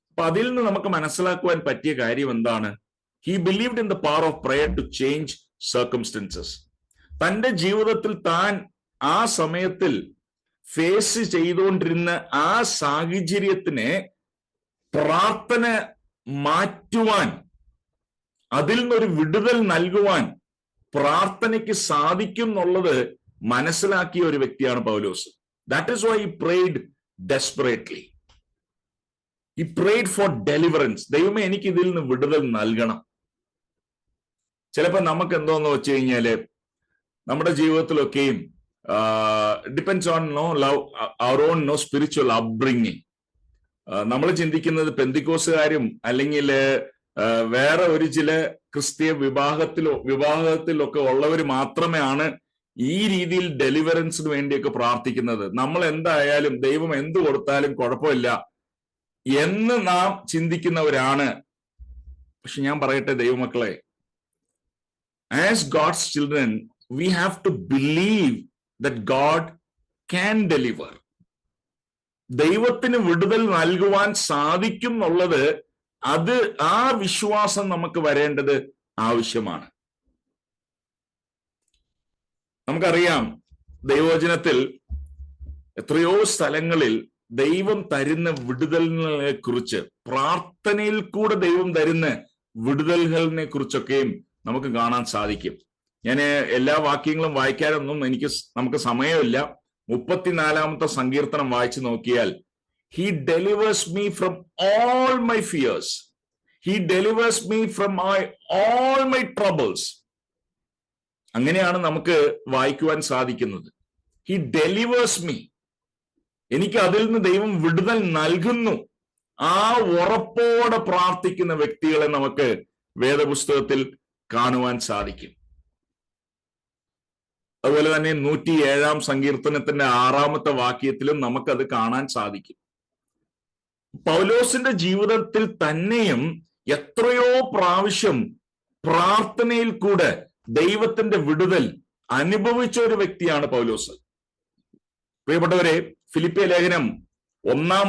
അപ്പൊ അതിൽ നിന്ന് നമുക്ക് മനസ്സിലാക്കുവാൻ പറ്റിയ കാര്യം എന്താണ്? He believed in the power of prayer to change circumstances. തന്റെ ജീവിതത്തിൽ താൻ ആ സമയത്തിൽ ഫേസ് ചെയ്തുകൊണ്ടിരുന്ന ആ സാഹചര്യത്തിനെ പ്രാർത്ഥന മാറ്റുവാൻ, അതിൽ നിന്നൊരു വിടുതൽ നൽകുവാൻ പ്രാർത്ഥനയ്ക്ക് സാധിക്കും എന്നുള്ളത് മനസ്സിലാക്കിയ ഒരു വ്യക്തിയാണ് Paulose. That is why he prayed desperately. He prayed for deliverance. ദൈവമേ, എനിക്ക് ഇതിൽ നിന്ന് വിടുതൽ നൽകണം. ചിലപ്പോൾ നമുക്ക് എന്തോന്ന് വെച്ച് കഴിഞ്ഞാല് നമ്മുടെ ജീവിതത്തിലൊക്കെയും depends on our on spiritual upbringing. നമ്മൾ ചിന്തിക്കുന്നത് പെന്തിക്കോസുകാരും അല്ലെങ്കിൽ വേറെ ഒരു ചില ക്രിസ്തീയ വിഭാഗത്തിലൊക്കെ ഉള്ളവർ മാത്രമേ ഈ രീതിയിൽ ഡെലിവറൻസിന് വേണ്ടിയൊക്കെ പ്രാർത്ഥിക്കുന്നത്. നമ്മൾ എന്തായാലും ദൈവം എന്ത് കൊടുത്താലും കുഴപ്പമില്ല എന്ന് നാം ചിന്തിക്കുന്നവരാണ്. പക്ഷെ ഞാൻ പറയട്ടെ ദൈവമക്കളെ, as God's children we have to believe that God can deliver. ദൈവത്തിന് വിടുതൽ നൽകുവാൻ സാധിക്കും എന്നുള്ളത്, അത് ആ വിശ്വാസം നമുക്ക് വരേണ്ടത് ആവശ്യമാണ്. നമുക്കറിയാം ദൈവവചനത്തിൽ എത്രയോ സ്ഥലങ്ങളിൽ ദൈവം തരുന്ന വിടുതലിനെ കുറിച്ച്, പ്രാർത്ഥനയിൽ കൂടെ ദൈവം തരുന്ന വിടുതലുകളെ കുറിച്ചൊക്കെയും നമുക്ക് കാണാൻ സാധിക്കും. ഞാൻ എല്ലാ വാക്യങ്ങളും വായിക്കാനൊന്നും നമുക്ക് സമയമില്ല. 34-ാമത്തെ സങ്കീർത്തനം വായിച്ചു നോക്കിയാൽ, he delivers me from all my fears, he delivers me from all my troubles. അങ്ങനെയാണ് നമുക്ക് വായിക്കുവാൻ സാധിക്കുന്നത്. ഹി ഡെലിവേഴ്സ് മീ, എനിക്ക് അതിൽ നിന്ന് ദൈവം വിടുതൽ നൽകുന്നു. ആ ഉറപ്പോടെ പ്രാർത്ഥിക്കുന്ന വ്യക്തികളെ നമുക്ക് വേദപുസ്തകത്തിൽ കാണുവാൻ സാധിക്കും. അതുപോലെ തന്നെ 107-ാം സങ്കീർത്തനത്തിന്റെ 6-ാമത്തെ വാക്യത്തിലും നമുക്കത് കാണാൻ സാധിക്കും. പൗലോസിന്റെ ജീവിതത്തിൽ തന്നെയും എത്രയോ പ്രാവശ്യം പ്രാർത്ഥനയിൽ കൂടെ ദൈവത്തിന്റെ വിടുതൽ അനുഭവിച്ച ഒരു വ്യക്തിയാണ് പൗലോസ്. പ്രിയപ്പെട്ടവരെ, ഫിലിപ്പിയ ലേഖനം 1-ാം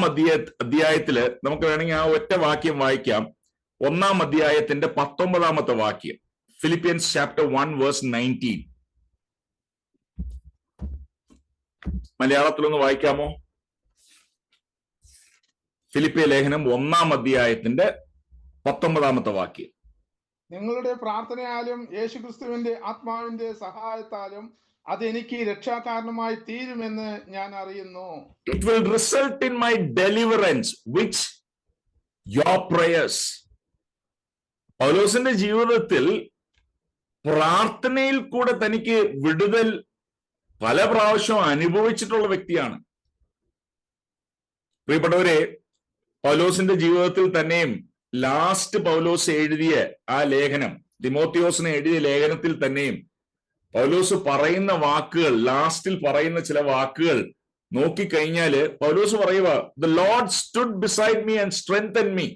അധ്യായത്തില് നമുക്ക് വേണമെങ്കിൽ ആ ഒറ്റ വാക്യം വായിക്കാം. 1-ാം അധ്യായത്തിന്റെ 19-ാമത്തെ വാക്യം, ഫിലിപ്പിയൻസ് ചാപ്റ്റർ 1 വേഴ്സ് 19. മലയാളത്തിലൊന്ന് വായിക്കാമോ? ഫിലിപ്പിയ ലേഖനം 1-ാം അധ്യായത്തിന്റെ 19-ാമത്തെ വാക്യം. നിങ്ങളുടെ പ്രാർത്ഥനയാലും യേശുക്രിസ്തുവിന്റെ ആത്മാവിന്റെ സഹായത്താലും അതെനിക്ക് രക്ഷാകാരണമായി തീരുമെന്ന് ഞാൻ അറിയുന്നു. It will result in my deliverance, which your prayers. പൗലോസിന്റെ ജീവിതത്തിൽ പ്രാർത്ഥനയിൽ കൂടെ തനിക്ക് വിടുതൽ പല പ്രാവശ്യം അനുഭവിച്ചിട്ടുള്ള വ്യക്തിയാണ്. പ്രിയപ്പെട്ടവരെ, പൗലോസിന്റെ ജീവിതത്തിൽ തന്നെയും ലാസ്റ്റ് പൗലോസ് എഴുതിയ ആ ലേഖനം, തിമോത്തിയോസിന് എഴുതിയ ലേഖനത്തിൽ തന്നെയും പൗലോസ് പറയുന്ന വാക്കുകൾ, ലാസ്റ്റിൽ പറയുന്ന ചില വാക്കുകൾ നോക്കിക്കഴിഞ്ഞാല് പൗലോസ് പറയുക, "The Lord stood beside me and strengthened me.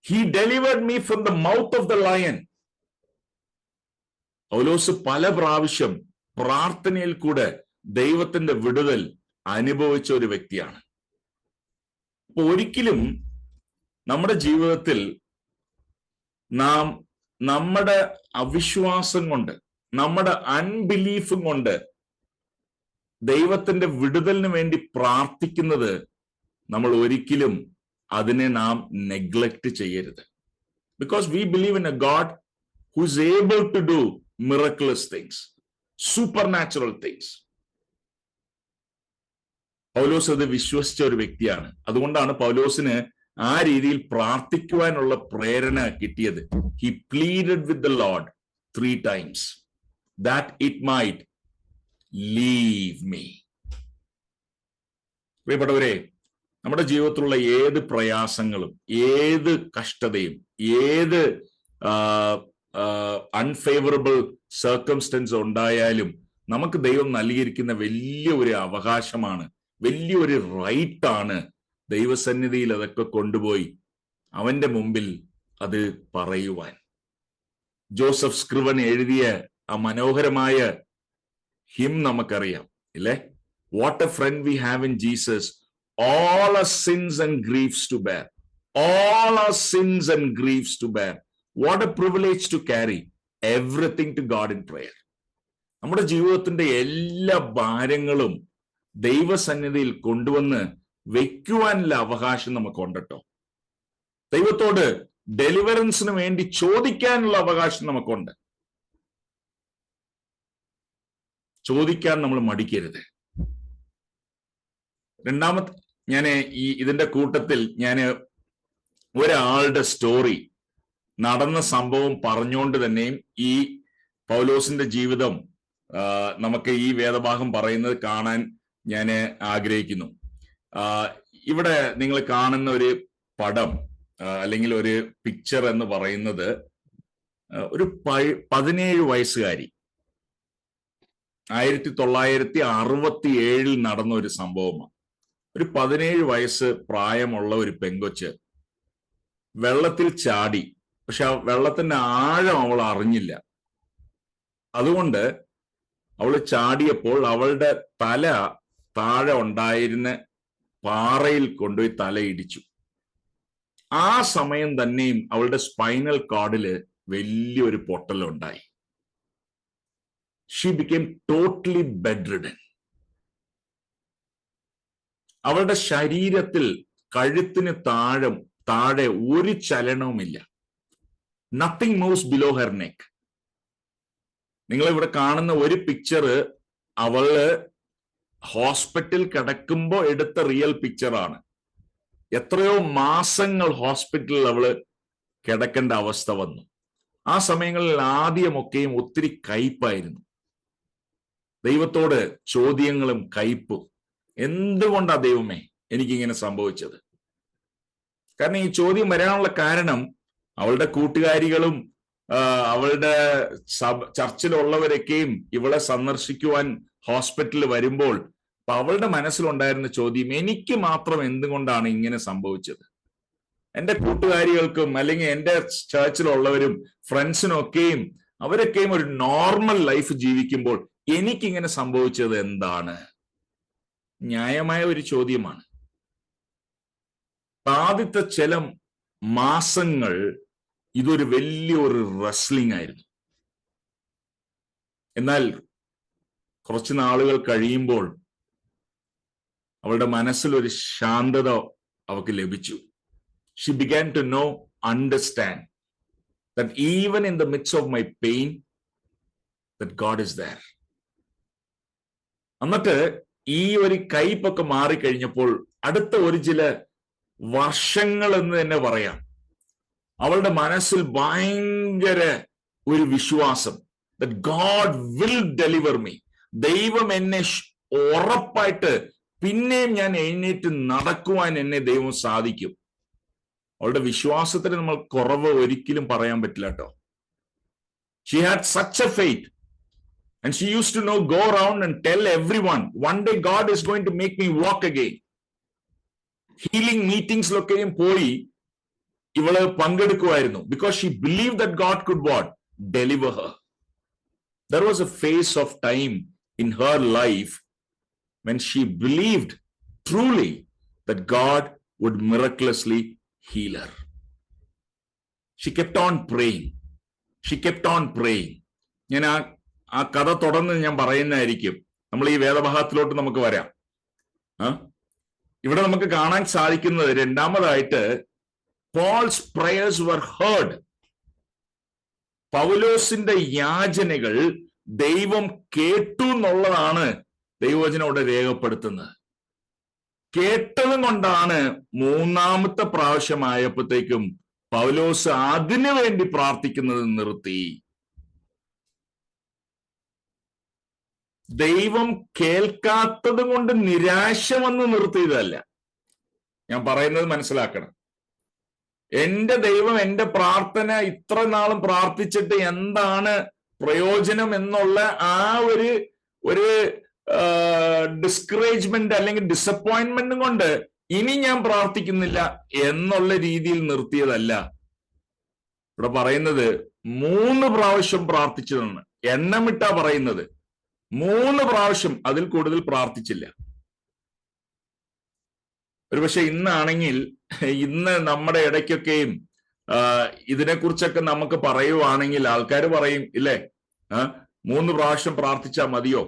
He delivered me from the mouth of the lion." പൗലോസ് പല പ്രാവശ്യം പ്രാർത്ഥനയിൽ കൂടെ ദൈവത്തിന്റെ വിടുതൽ അനുഭവിച്ച ഒരു വ്യക്തിയാണ്. അപ്പൊ ഒരിക്കലും നമ്മുടെ ജീവിതത്തിൽ നാം നമ്മുടെ അവിശ്വാസം കൊണ്ട്, നമ്മുടെ അൺബിലീഫും കൊണ്ട് ദൈവത്തിന്റെ വിടുതലിന് വേണ്ടി പ്രാർത്ഥിക്കുന്നത് നമ്മൾ ഒരിക്കലും അതിനെ നാം നെഗ്ലക്ട് ചെയ്യരുത്. Because we believe in a God who is able to do miraculous things, supernatural things. Paulose അത് വിശ്വസിച്ച ഒരു വ്യക്തിയാണ്. അതുകൊണ്ടാണ് പൗലോസിന് ആ രീതിയിൽ പ്രാർത്ഥിക്കുവാനുള്ള പ്രേരണ കിട്ടിയത്. He pleaded with the Lord 3 times that it might leave me. പ്രിയപ്പെട്ടവരെ, നമ്മുടെ ജീവിതത്തിലുള്ള ഏത് പ്രയാസങ്ങളും, ഏത് കഷ്ടതയും, ഏത് അൺഫേവറബിൾ സർക്കംസ്റ്റൻസ് ഉണ്ടായാലും നമുക്ക് ദൈവം നൽകിയിരിക്കുന്ന വലിയ ഒരു അവകാശമാണ്, വലിയൊരു റൈറ്റാണ് ദൈവസന്നിധിയിൽ അതൊക്കെ കൊണ്ടുപോയി അവന്റെ മുമ്പിൽ അത് പറയുവാൻ. ജോസഫ് സ്ക്രിവൻ എഴുതിയ ആ മനോഹരമായ ഹിം നമുക്കറിയാം ഇല്ലേ? What a friend we have in Jesus, all our sins and griefs to bear, all our sins and griefs to bear. What a privilege to carry everything to God in prayer. നമ്മുടെ ജീവിതത്തിന്റെ എല്ലാ ഭാരങ്ങളും ദൈവസന്നിധിയിൽ കൊണ്ടുവന്ന് വെക്കുവാനുള്ള അവകാശം നമുക്കുണ്ട് കേട്ടോ. ദൈവത്തോട് ഡെലിവറൻസിന് വേണ്ടി ചോദിക്കാനുള്ള അവകാശം നമുക്കുണ്ട്. ചോദിക്കാൻ നമ്മൾ മടിക്കരുത്. രണ്ടാമത്തെ, ഇതിന്റെ കൂട്ടത്തിൽ ഞാൻ ഒരാളുടെ സ്റ്റോറി, നടന്ന സംഭവം പറഞ്ഞുകൊണ്ട് തന്നെയും ഈ പൗലോസിന്റെ ജീവിതം നമുക്ക് ഈ വേദഭാഗം പറയുന്നത് കാണാൻ ഞാൻ ആഗ്രഹിക്കുന്നു. ഇവിടെ നിങ്ങൾ കാണുന്ന ഒരു പടം അല്ലെങ്കിൽ ഒരു പിക്ചർ എന്ന് പറയുന്നത് ഒരു 17 വയസ്സുകാരി 1967 നടന്ന ഒരു സംഭവമാണ്. ഒരു 17 വയസ്സ് പ്രായമുള്ള ഒരു പെങ്കൊച്ച് വെള്ളത്തിൽ ചാടി. പക്ഷെ ആ വെള്ളത്തിന്റെ ആഴം അവൾ അറിഞ്ഞില്ല. അതുകൊണ്ട് അവൾ ചാടിയപ്പോൾ അവളുടെ തല താഴെ ഉണ്ടായിരുന്ന പാറയിൽ കൊണ്ടുപോയി തലയിടിച്ചു. ആ സമയം തന്നെയും അവളുടെ സ്പൈനൽ കോർഡില് വലിയൊരു പൊട്ടലുണ്ടായി. she became totally bedridden. അവളുടെ ശരീരത്തിൽ കഴുത്തിന് താഴെ ഒരു ചലനവുമില്ല. Nothing moves below her neck. നിങ്ങൾ ഇവിടെ കാണുന്ന ഒരു പിക്ചർ അവള് ഹോസ്പിറ്റലിൽ കിടക്കുമ്പോ എടുത്ത റിയൽ പിക്ചറാണ്. എത്രയോ മാസങ്ങൾ ഹോസ്പിറ്റലിൽ അവള് കിടക്കേണ്ട അവസ്ഥ വന്നു. ആ സമയങ്ങളിൽ ആദ്യമൊക്കെയും ഒത്തിരി കയ്പായിരുന്നു. ദൈവത്തോട് ചോദ്യങ്ങളും കയ്പും. എന്തുകൊണ്ടാ ദൈവമേ എനിക്കിങ്ങനെ സംഭവിച്ചത്? കാരണം ഈ ചോദ്യം വരാനുള്ള കാരണം അവളുടെ കൂട്ടുകാരികളും അവളുടെ ചർച്ചിലുള്ളവരൊക്കെയും ഇവളെ സന്ദർശിക്കുവാൻ ഹോസ്പിറ്റലിൽ വരുമ്പോൾ അവളുടെ മനസ്സിലുണ്ടായിരുന്ന ചോദ്യം, എനിക്ക് മാത്രം എന്തുകൊണ്ടാണ് ഇങ്ങനെ സംഭവിച്ചത്? എന്റെ കൂട്ടുകാരികൾക്കും അല്ലെങ്കിൽ എന്റെ ചർച്ചിലുള്ളവരും ഫ്രണ്ട്സിനും ഒക്കെയും അവരൊക്കെയും ഒരു നോർമൽ ലൈഫ് ജീവിക്കുമ്പോൾ എനിക്കിങ്ങനെ സംഭവിച്ചത് എന്താണ്? ന്യായമായ ഒരു ചോദ്യമാണ്. ആദ്യത്തെ ചില മാസങ്ങൾ ഇതൊരു വലിയൊരു റെസ്ലിംഗ് ആയിരുന്നു. എന്നാൽ കുറച്ച് നാളുകൾ കഴിയുമ്പോൾ അവളുടെ മനസ്സിലൊരു ശാന്തത അവൾക്ക് ലഭിച്ചു. She began to understand that even in the midst of my pain, that God is there. എന്നിട്ട് ഈ ഒരു കയ്പൊക്കെ മാറിക്കഴിഞ്ഞപ്പോൾ അടുത്ത ഒരു ചില വർഷങ്ങൾ എന്ന് തന്നെ പറയാം, അവളുടെ മനസ്സിൽ ഭയങ്കര ഒരു വിശ്വാസം, that God will deliver me. ദൈവം എന്നെ ഉറപ്പായിട്ട് പിന്നെയും ഞാൻ എഴുന്നേറ്റ് നടക്കുവാൻ എന്നെ ദൈവം സാധിക്കും. അവളുടെ വിശ്വാസത്തിന് നമ്മൾ കുറവ് ഒരിക്കലും പറയാൻ പറ്റില്ല കേട്ടോ. She had such a faith. And she used to go around and tell everyone, one day God is going to make me walk again. Healing meetings lokeyum poi ഇവള് പങ്കെടുക്കുമായിരുന്നു. Because she believed that God could what? Deliver her. There was a phase of time in her life when she believed truly that God would miraculously heal her. She kept on praying. She kept on praying. ഞാൻ ആ കഥ തുടർന്ന് ഞാൻ പറയുന്നതായിരിക്കും. നമ്മൾ ഈ വേദഭാഗത്തിലോട്ട് നമുക്ക് വരാം. ഇവിടെ നമുക്ക് കാണാൻ സാധിക്കുന്നത് രണ്ടാമതായിട്ട് Paul's prayers were heard. പൗലോസിന്റെ യാചനകൾ ദൈവം കേട്ടു എന്നുള്ളതാണ് ദൈവവചനം അവിടെ രേഖപ്പെടുത്തുന്നത്. കേട്ടതും കൊണ്ടാണ് മൂന്നാമത്തെ പ്രാവശ്യമായപ്പോഴത്തേക്കും പൗലോസ് അതിനു വേണ്ടി പ്രാർത്ഥിക്കുന്നത് നിർത്തി. ദൈവം കേൾക്കാത്തത് കൊണ്ട് നിരാശ വന്ന് നിർത്തിയതല്ല. ഞാൻ പറയുന്നത് മനസ്സിലാക്കണം. എന്റെ ദൈവം എന്റെ പ്രാർത്ഥന ഇത്ര നാളും പ്രാർത്ഥിച്ചിട്ട് എന്താണ് പ്രയോജനം എന്നുള്ള ആ ഒരു ഡിസ്കറേജ്മെന്റ് അല്ലെങ്കിൽ ഡിസപ്പോയിന്റ്മെന്റ് കൊണ്ട് ഇനി ഞാൻ പ്രാർത്ഥിക്കുന്നില്ല എന്നുള്ള രീതിയിൽ നിർത്തിയതല്ല. ഇവിടെ പറയുന്നത് 3 പ്രാവശ്യം പ്രാർത്ഥിച്ചതെന്ന് എണ്ണമിട്ടാ പറയുന്നത്. 3 പ്രാവശ്യം, അതിൽ കൂടുതൽ പ്രാർത്ഥിച്ചില്ല. ഒരുപക്ഷെ ഇന്നാണെങ്കിൽ ഇന്ന് നമ്മുടെ ഇടയ്ക്കൊക്കെയും ഇതിനെക്കുറിച്ചൊക്കെ നമുക്ക് പറയുവാണെങ്കിൽ ആൾക്കാർ പറയും, ഇല്ലേ 3 പ്രാവശ്യം പ്രാർത്ഥിച്ചാൽ മതിയോ?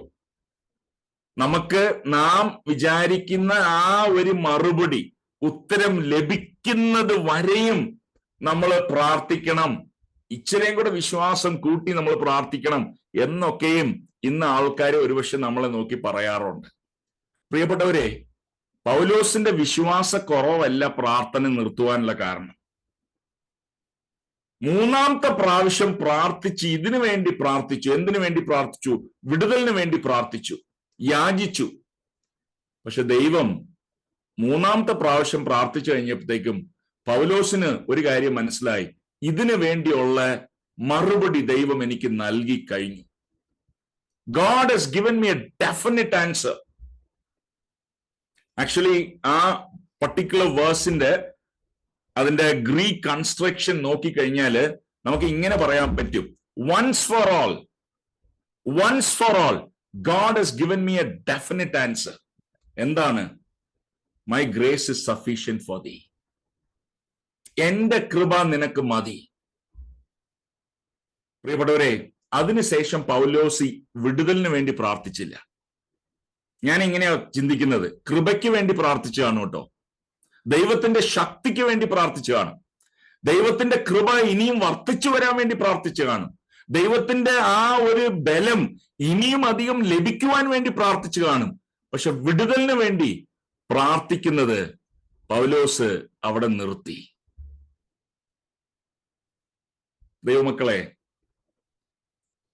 നമുക്ക് നാം വിചാരിക്കുന്ന ആ ഒരു മറുപടി ഉത്തരം ലഭിക്കുന്നത് വരെയും നമ്മൾ പ്രാർത്ഥിക്കണം, ഇച്ചിരിയും കൂടെ വിശ്വാസം കൂട്ടി നമ്മൾ പ്രാർത്ഥിക്കണം എന്നൊക്കെയും ഇന്ന് ആൾക്കാർ ഒരുപക്ഷെ നമ്മളെ നോക്കി പറയാറുണ്ട്. പ്രിയപ്പെട്ടവരെ, പൗലോസിന്റെ വിശ്വാസ കുറവല്ല പ്രാർത്ഥന നിർത്തുവാനുള്ള കാരണം. 3ാമത്തെ പ്രാവശ്യം പ്രാർത്ഥിച്ച് ഇതിനു വേണ്ടി പ്രാർത്ഥിച്ചു. എന്തിനു വേണ്ടി പ്രാർത്ഥിച്ചു? വിടുതലിന് വേണ്ടി പ്രാർത്ഥിച്ചു, യാചിച്ചു. പക്ഷെ ദൈവം 3ാമത്തെ പ്രാവശ്യം പ്രാർത്ഥിച്ചു കഴിഞ്ഞപ്പോഴത്തേക്കും പൗലോസിന് ഒരു കാര്യം മനസ്സിലായി, ഇതിനു വേണ്ടിയുള്ള മറുപടി ദൈവം എനിക്ക് നൽകി കഴിഞ്ഞു. God has given me a definite answer. Actually ആ പർട്ടിക്കുലർ വേഴ്സിന്റെ അതിന്റെ ഗ്രീക്ക് കൺസ്ട്രക്ഷൻ നോക്കിക്കഴിഞ്ഞാല് നമുക്ക് ഇങ്ങനെ പറയാൻ പറ്റും, once for all God has given me a definite answer. എന്താണ്? My grace is sufficient for thee. എന്റെ കൃപ നിനക്ക് മതി. പ്രിയപ്പെട്ടവരെ, അതിനുശേഷം പൗലോസി വിടുതലിന് വേണ്ടി പ്രാർത്ഥിച്ചില്ല. ഞാൻ ഇങ്ങനെയാ ചിന്തിക്കുന്നത്, കൃപയ്ക്ക് വേണ്ടി പ്രാർത്ഥിച്ചു കാണും കേട്ടോ, ദൈവത്തിന്റെ ശക്തിക്ക് വേണ്ടി പ്രാർത്ഥിച്ചു കാണും, ദൈവത്തിന്റെ കൃപ ഇനിയും വർദ്ധിച്ചു വരാൻ വേണ്ടി പ്രാർത്ഥിച്ചു കാണും, ദൈവത്തിന്റെ ആ ഒരു ബലം ഇനിയും അധികം ലഭിക്കുവാൻ വേണ്ടി പ്രാർത്ഥിച്ചു കാണും. പക്ഷെ വിടുതലിന് വേണ്ടി പ്രാർത്ഥിക്കുന്നത് പൗലോസ് അവിടെ നിർത്തി. ദൈവമക്കളെ,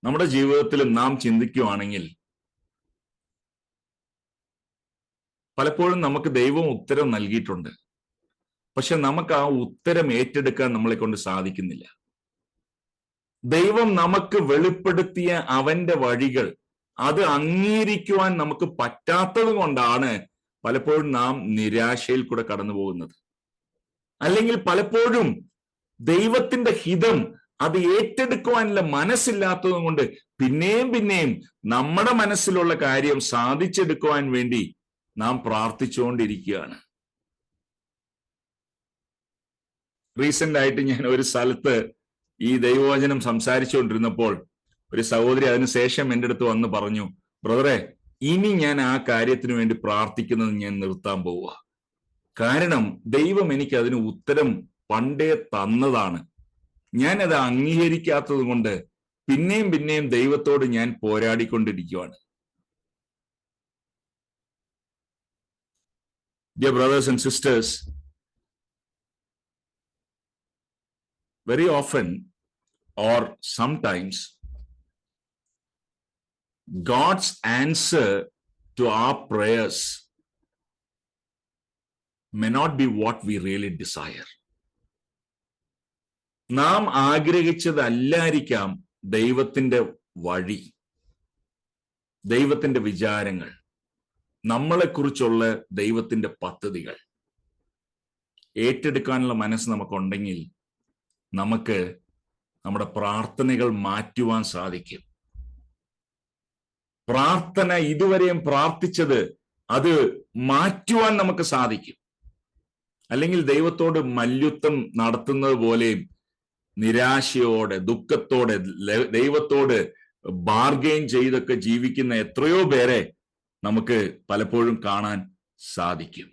നമ്മുടെ ജീവിതത്തിലും നാം ചിന്തിക്കുകയാണെങ്കിൽ പലപ്പോഴും നമുക്ക് ദൈവം ഉത്തരം നൽകിയിട്ടുണ്ട്. പക്ഷെ നമുക്ക് ആ ഉത്തരം ഏറ്റെടുക്കാൻ നമ്മളെ കൊണ്ട് സാധിക്കുന്നില്ല. ദൈവം നമുക്ക് വെളിപ്പെടുത്തിയ അവന്റെ വഴികൾ അത് അംഗീകരിക്കുവാൻ നമുക്ക് പറ്റാത്തത് കൊണ്ടാണ് പലപ്പോഴും നാം നിരാശയിൽ കൂടെ കടന്നു പോകുന്നത്. അല്ലെങ്കിൽ പലപ്പോഴും ദൈവത്തിന്റെ ഹിതം അത് ഏറ്റെടുക്കുവാനുള്ള മനസ്സില്ലാത്തത് കൊണ്ട് പിന്നെയും നമ്മുടെ മനസ്സിലുള്ള കാര്യം സാധിച്ചെടുക്കുവാൻ വേണ്ടി നാം പ്രാർത്ഥിച്ചുകൊണ്ടിരിക്കുകയാണ്. റീസെന്റ് ആയിട്ട് ഞാൻ ഒരു സ്ഥലത്ത് ഈ ദൈവവചനം സംസാരിച്ചുകൊണ്ടിരുന്നപ്പോൾ ഒരു സഹോദരി അതിനുശേഷം എൻ്റെ അടുത്ത് വന്ന് പറഞ്ഞു, ബ്രദറെ, ഇനി ഞാൻ ആ കാര്യത്തിന് വേണ്ടി പ്രാർത്ഥിക്കുന്നത് ഞാൻ നിർത്താൻ പോവുക. കാരണം ദൈവം എനിക്ക് അതിന് ഉത്തരം പണ്ടേ തന്നതാണ്. ഞാനത് അംഗീകരിക്കാത്തത് കൊണ്ട് പിന്നെയും ദൈവത്തോട് ഞാൻ പോരാടിക്കൊണ്ടിരിക്കുകയാണ്. Dear brothers and sisters, very often or sometimes God's answer to our prayers may not be what we really desire. നാം ആഗ്രഹിച്ചതല്ലായിരിക്കാം ദൈവത്തിന്റെ വഴി, ദൈവത്തിന്റെ വിചാരങ്ങൾ, നമ്മളെക്കുറിച്ചുള്ള ദൈവത്തിന്റെ പദ്ധതികൾ. ഏറ്റെടുക്കാനുള്ള മനസ്സ് നമുക്കുണ്ടെങ്കിൽ നമുക്ക് നമ്മുടെ പ്രാർത്ഥനകൾ മാറ്റുവാൻ സാധിക്കും. പ്രാർത്ഥന ഇതുവരെയും പ്രാർത്ഥിച്ചത് അത് മാറ്റുവാൻ നമുക്ക് സാധിക്കും. അല്ലെങ്കിൽ ദൈവത്തോട് മല്യുദ്ധം നടത്തുന്നത് പോലെയും നിരാശയോടെ ദുഃഖത്തോടെ ദൈവത്തോട് ബാർഗെയിൻ ചെയ്തൊക്കെ ജീവിക്കുന്ന എത്രയോ പേരെ നമുക്ക് പലപ്പോഴും കാണാൻ സാധിക്കും.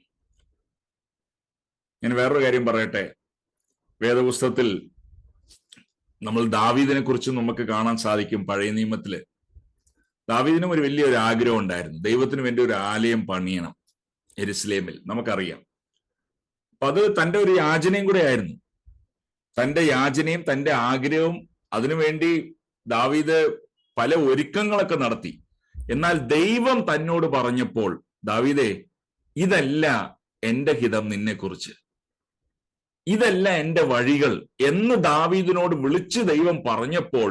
ഞാൻ വേറൊരു കാര്യം പറയട്ടെ. വേദപുസ്തകത്തിൽ നമ്മൾ ദാവീദിനെ കുറിച്ച് നമുക്ക് കാണാൻ സാധിക്കും. പഴയ നിയമത്തില് ദാവീദിനും ഒരു വലിയൊരു ആഗ്രഹം ഉണ്ടായിരുന്നു, ദൈവത്തിന് വേണ്ടി ഒരു ആലയം പണിയണം യെരുശലേമിൽ. നമുക്കറിയാം. അപ്പൊ അത് തൻ്റെ ഒരു യാചനയും കൂടെ ആയിരുന്നു. തൻ്റെ യാചനയും തൻ്റെ ആഗ്രഹവും അതിനുവേണ്ടി ദാവീദ് പല ഒരുക്കങ്ങളൊക്കെ നടത്തി. എന്നാൽ ദൈവം തന്നോട് പറഞ്ഞപ്പോൾ, ദാവീദേ, ഇതല്ല എന്റെ ഹിതം നിന്നെക്കുറിച്ച്, ഇതല്ല എന്റെ വഴികൾ എന്ന് ദാവീദിനോട് വിളിച്ച് ദൈവം പറഞ്ഞപ്പോൾ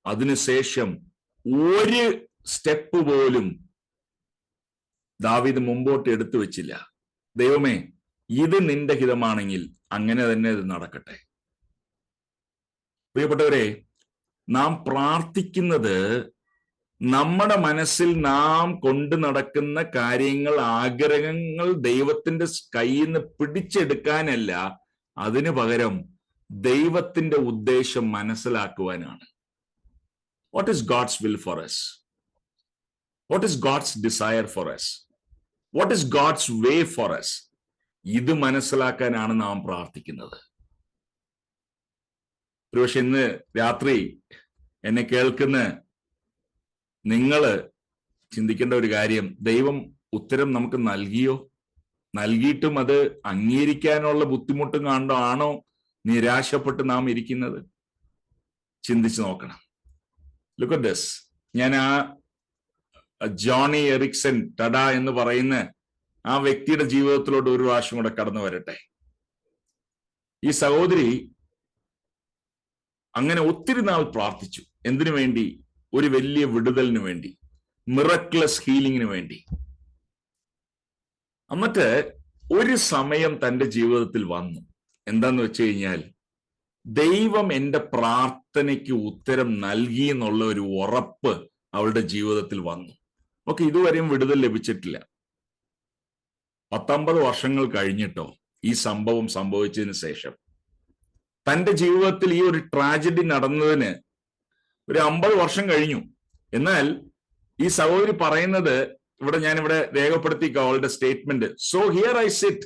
അതിനുശേഷം ഒരു സ്റ്റെപ്പ് പോലും ദാവീദ് മുമ്പോട്ട് എടുത്തു വെച്ചില്ല. ദൈവമേ, ഇത് നിന്റെ ഹിതമാണെങ്കിൽ അങ്ങനെ തന്നെ ഇത് നടക്കട്ടെ. പ്രിയപ്പെട്ടവരെ, നാം പ്രാർത്ഥിക്കുന്നത് നമ്മുടെ മനസ്സിൽ നാം കൊണ്ടു നടക്കുന്ന കാര്യങ്ങൾ, ആഗ്രഹങ്ങൾ ദൈവത്തിന്റെ കയ്യിൽ നിന്ന് പിടിച്ചെടുക്കാനല്ല, അതിനു പകരം ദൈവത്തിന്റെ ഉദ്ദേശം മനസ്സിലാക്കുവാനാണ്. What is God's will for us? What is God's desire for us? What is God's way for us? ഇത് മനസ്സിലാക്കാനാണ് നാം പ്രാർത്ഥിക്കുന്നത്. ഒരുപക്ഷെ ഇന്ന് രാത്രി എന്നെ കേൾക്കുന്ന നിങ്ങൾ ചിന്തിക്കേണ്ട ഒരു കാര്യം, ദൈവം ഉത്തരം നമുക്ക് നൽകിയോ? നൽകിയിട്ടും അത് അംഗീകരിക്കാനുള്ള ബുദ്ധിമുട്ടും ആണോ നിരാശപ്പെട്ട് നാം ഇരിക്കുന്നത്? ചിന്തിച്ചു നോക്കണം. Look at this. ഞാൻ ആ ജോണി എറിക്സൺ ടഡ എന്ന് പറയുന്ന ആ വ്യക്തിയുടെ ജീവിതത്തിലോട്ട് ഒരു പ്രാവശ്യം കൂടെ കടന്നു വരട്ടെ. ഈ സഹോദരി അങ്ങനെ ഒത്തിരി നാൾ പ്രാർത്ഥിച്ചു. എന്തിനു വേണ്ടി? ഒരു വലിയ വിടുതലിന് വേണ്ടി, മിറക്ലസ് ഹീലിംഗിന് വേണ്ടി. എന്നിട്ട് ഒരു സമയം തൻ്റെ ജീവിതത്തിൽ വന്നു. എന്താന്ന് വെച്ച് കഴിഞ്ഞാൽ, ദൈവം എൻ്റെ പ്രാർത്ഥനയ്ക്ക് ഉത്തരം നൽകി എന്നുള്ള ഒരു ഉറപ്പ് അവളുടെ ജീവിതത്തിൽ വന്നു. ഓക്കെ, ഇതുവരെയും വിടുതൽ ലഭിച്ചിട്ടില്ല. 19 വർഷങ്ങൾ കഴിഞ്ഞിട്ടോ ഈ സംഭവം സംഭവിച്ചതിന് ശേഷം തൻ്റെ ജീവിതത്തിൽ ഈ ഒരു ട്രാജഡി നടന്നതിന് ഒരു 50 വർഷം കഴിഞ്ഞു. എന്നാൽ ഈ സഹോദരി പറയുന്നത് ഞാനിവിടെ രേഖപ്പെടുത്തിക്കാം അവളുടെ statement. So here I sit,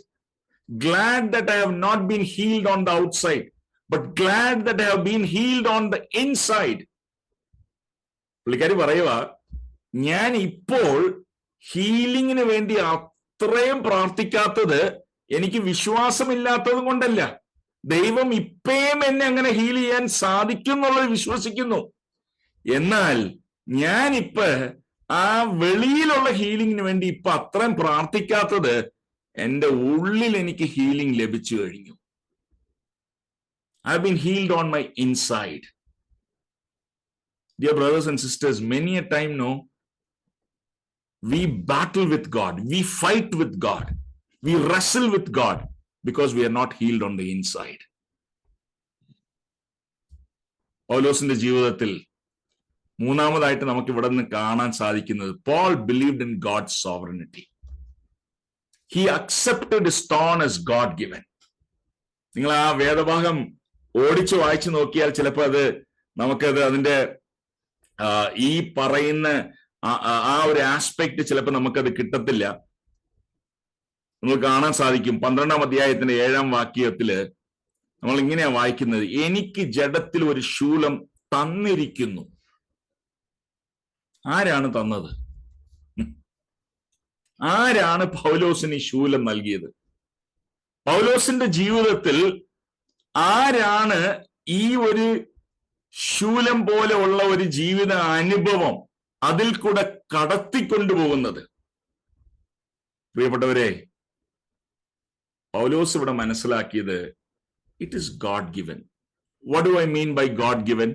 glad that I have not been healed on the outside, but glad that I have been healed on the inside. പുള്ളിക്കാരി പറയുക, ഞാൻ ഇപ്പോൾ ഹീലിങ്ങിന് വേണ്ടി അത്രയും പ്രാർത്ഥിക്കാത്തത് എനിക്ക് വിശ്വാസമില്ലാത്തത് കൊണ്ടല്ല, ദൈവം ഇപ്പയും എന്നെ അങ്ങനെ ഹീൽ ചെയ്യാൻ സാധിക്കും എന്നുള്ളത് വിശ്വസിക്കുന്നു. എന്നാൽ ഞാനിപ്പോ ആ വെളിയിലുള്ള ഹീലിങ്ങിന് വേണ്ടി ഇപ്പൊ അത്രയും പ്രാർത്ഥിക്കാത്തത് എന്റെ ഉള്ളിൽ എനിക്ക് ഹീലിംഗ് ലഭിച്ചു കഴിഞ്ഞു. I've been healed on my inside. Dear brothers and sisters, many a time, we battle with God, we fight with God, we wrestle with God because we are not healed on the inside. പൗലോസിന്റെ ജീവിതത്തിൽ മൂന്നാമതായിട്ട് നമുക്ക് ഇവിടെ നിന്ന് കാണാൻ സാധിക്കുന്നത്, Paul believed in God's sovereignty. He accepted his thorn as God given. നിങ്ങൾ ആ വേദഭാഗം ഓടിച്ചു വായിച്ചു നോക്കിയാൽ ചിലപ്പോൾ നമുക്കത് അതിന്റെ ഈ പറയുന്ന ആ ഒരു ആസ്പെക്ട് ചിലപ്പോൾ നമുക്കത് കിട്ടത്തില്ല. നമുക്ക് കാണാൻ സാധിക്കും 12-ാം അധ്യായത്തിന്റെ 7-ാം വാക്യത്തില് നമ്മൾ ഇങ്ങനെയാ വായിക്കുന്നത്, എനിക്ക് ജഡത്തിൽ ഒരു ശൂലം തന്നിരിക്കുന്നു. ആരാണ് തന്നത്? ആരാണ് പൗലോസിന് ഈ ശൂലം നൽകിയത്? പൗലോസിന്റെ ജീവിതത്തിൽ ആരാണ് ഈ ഒരു ശൂലം പോലെ ഉള്ള ഒരു ജീവിത അനുഭവം അതിൽ കൂടെ കടത്തിക്കൊണ്ടുപോകുന്നത്? പ്രിയപ്പെട്ടവരെ, പൗലോസ് ഇവിടെ മനസ്സിലാക്കിയത്, it is God given. What do I mean by God given?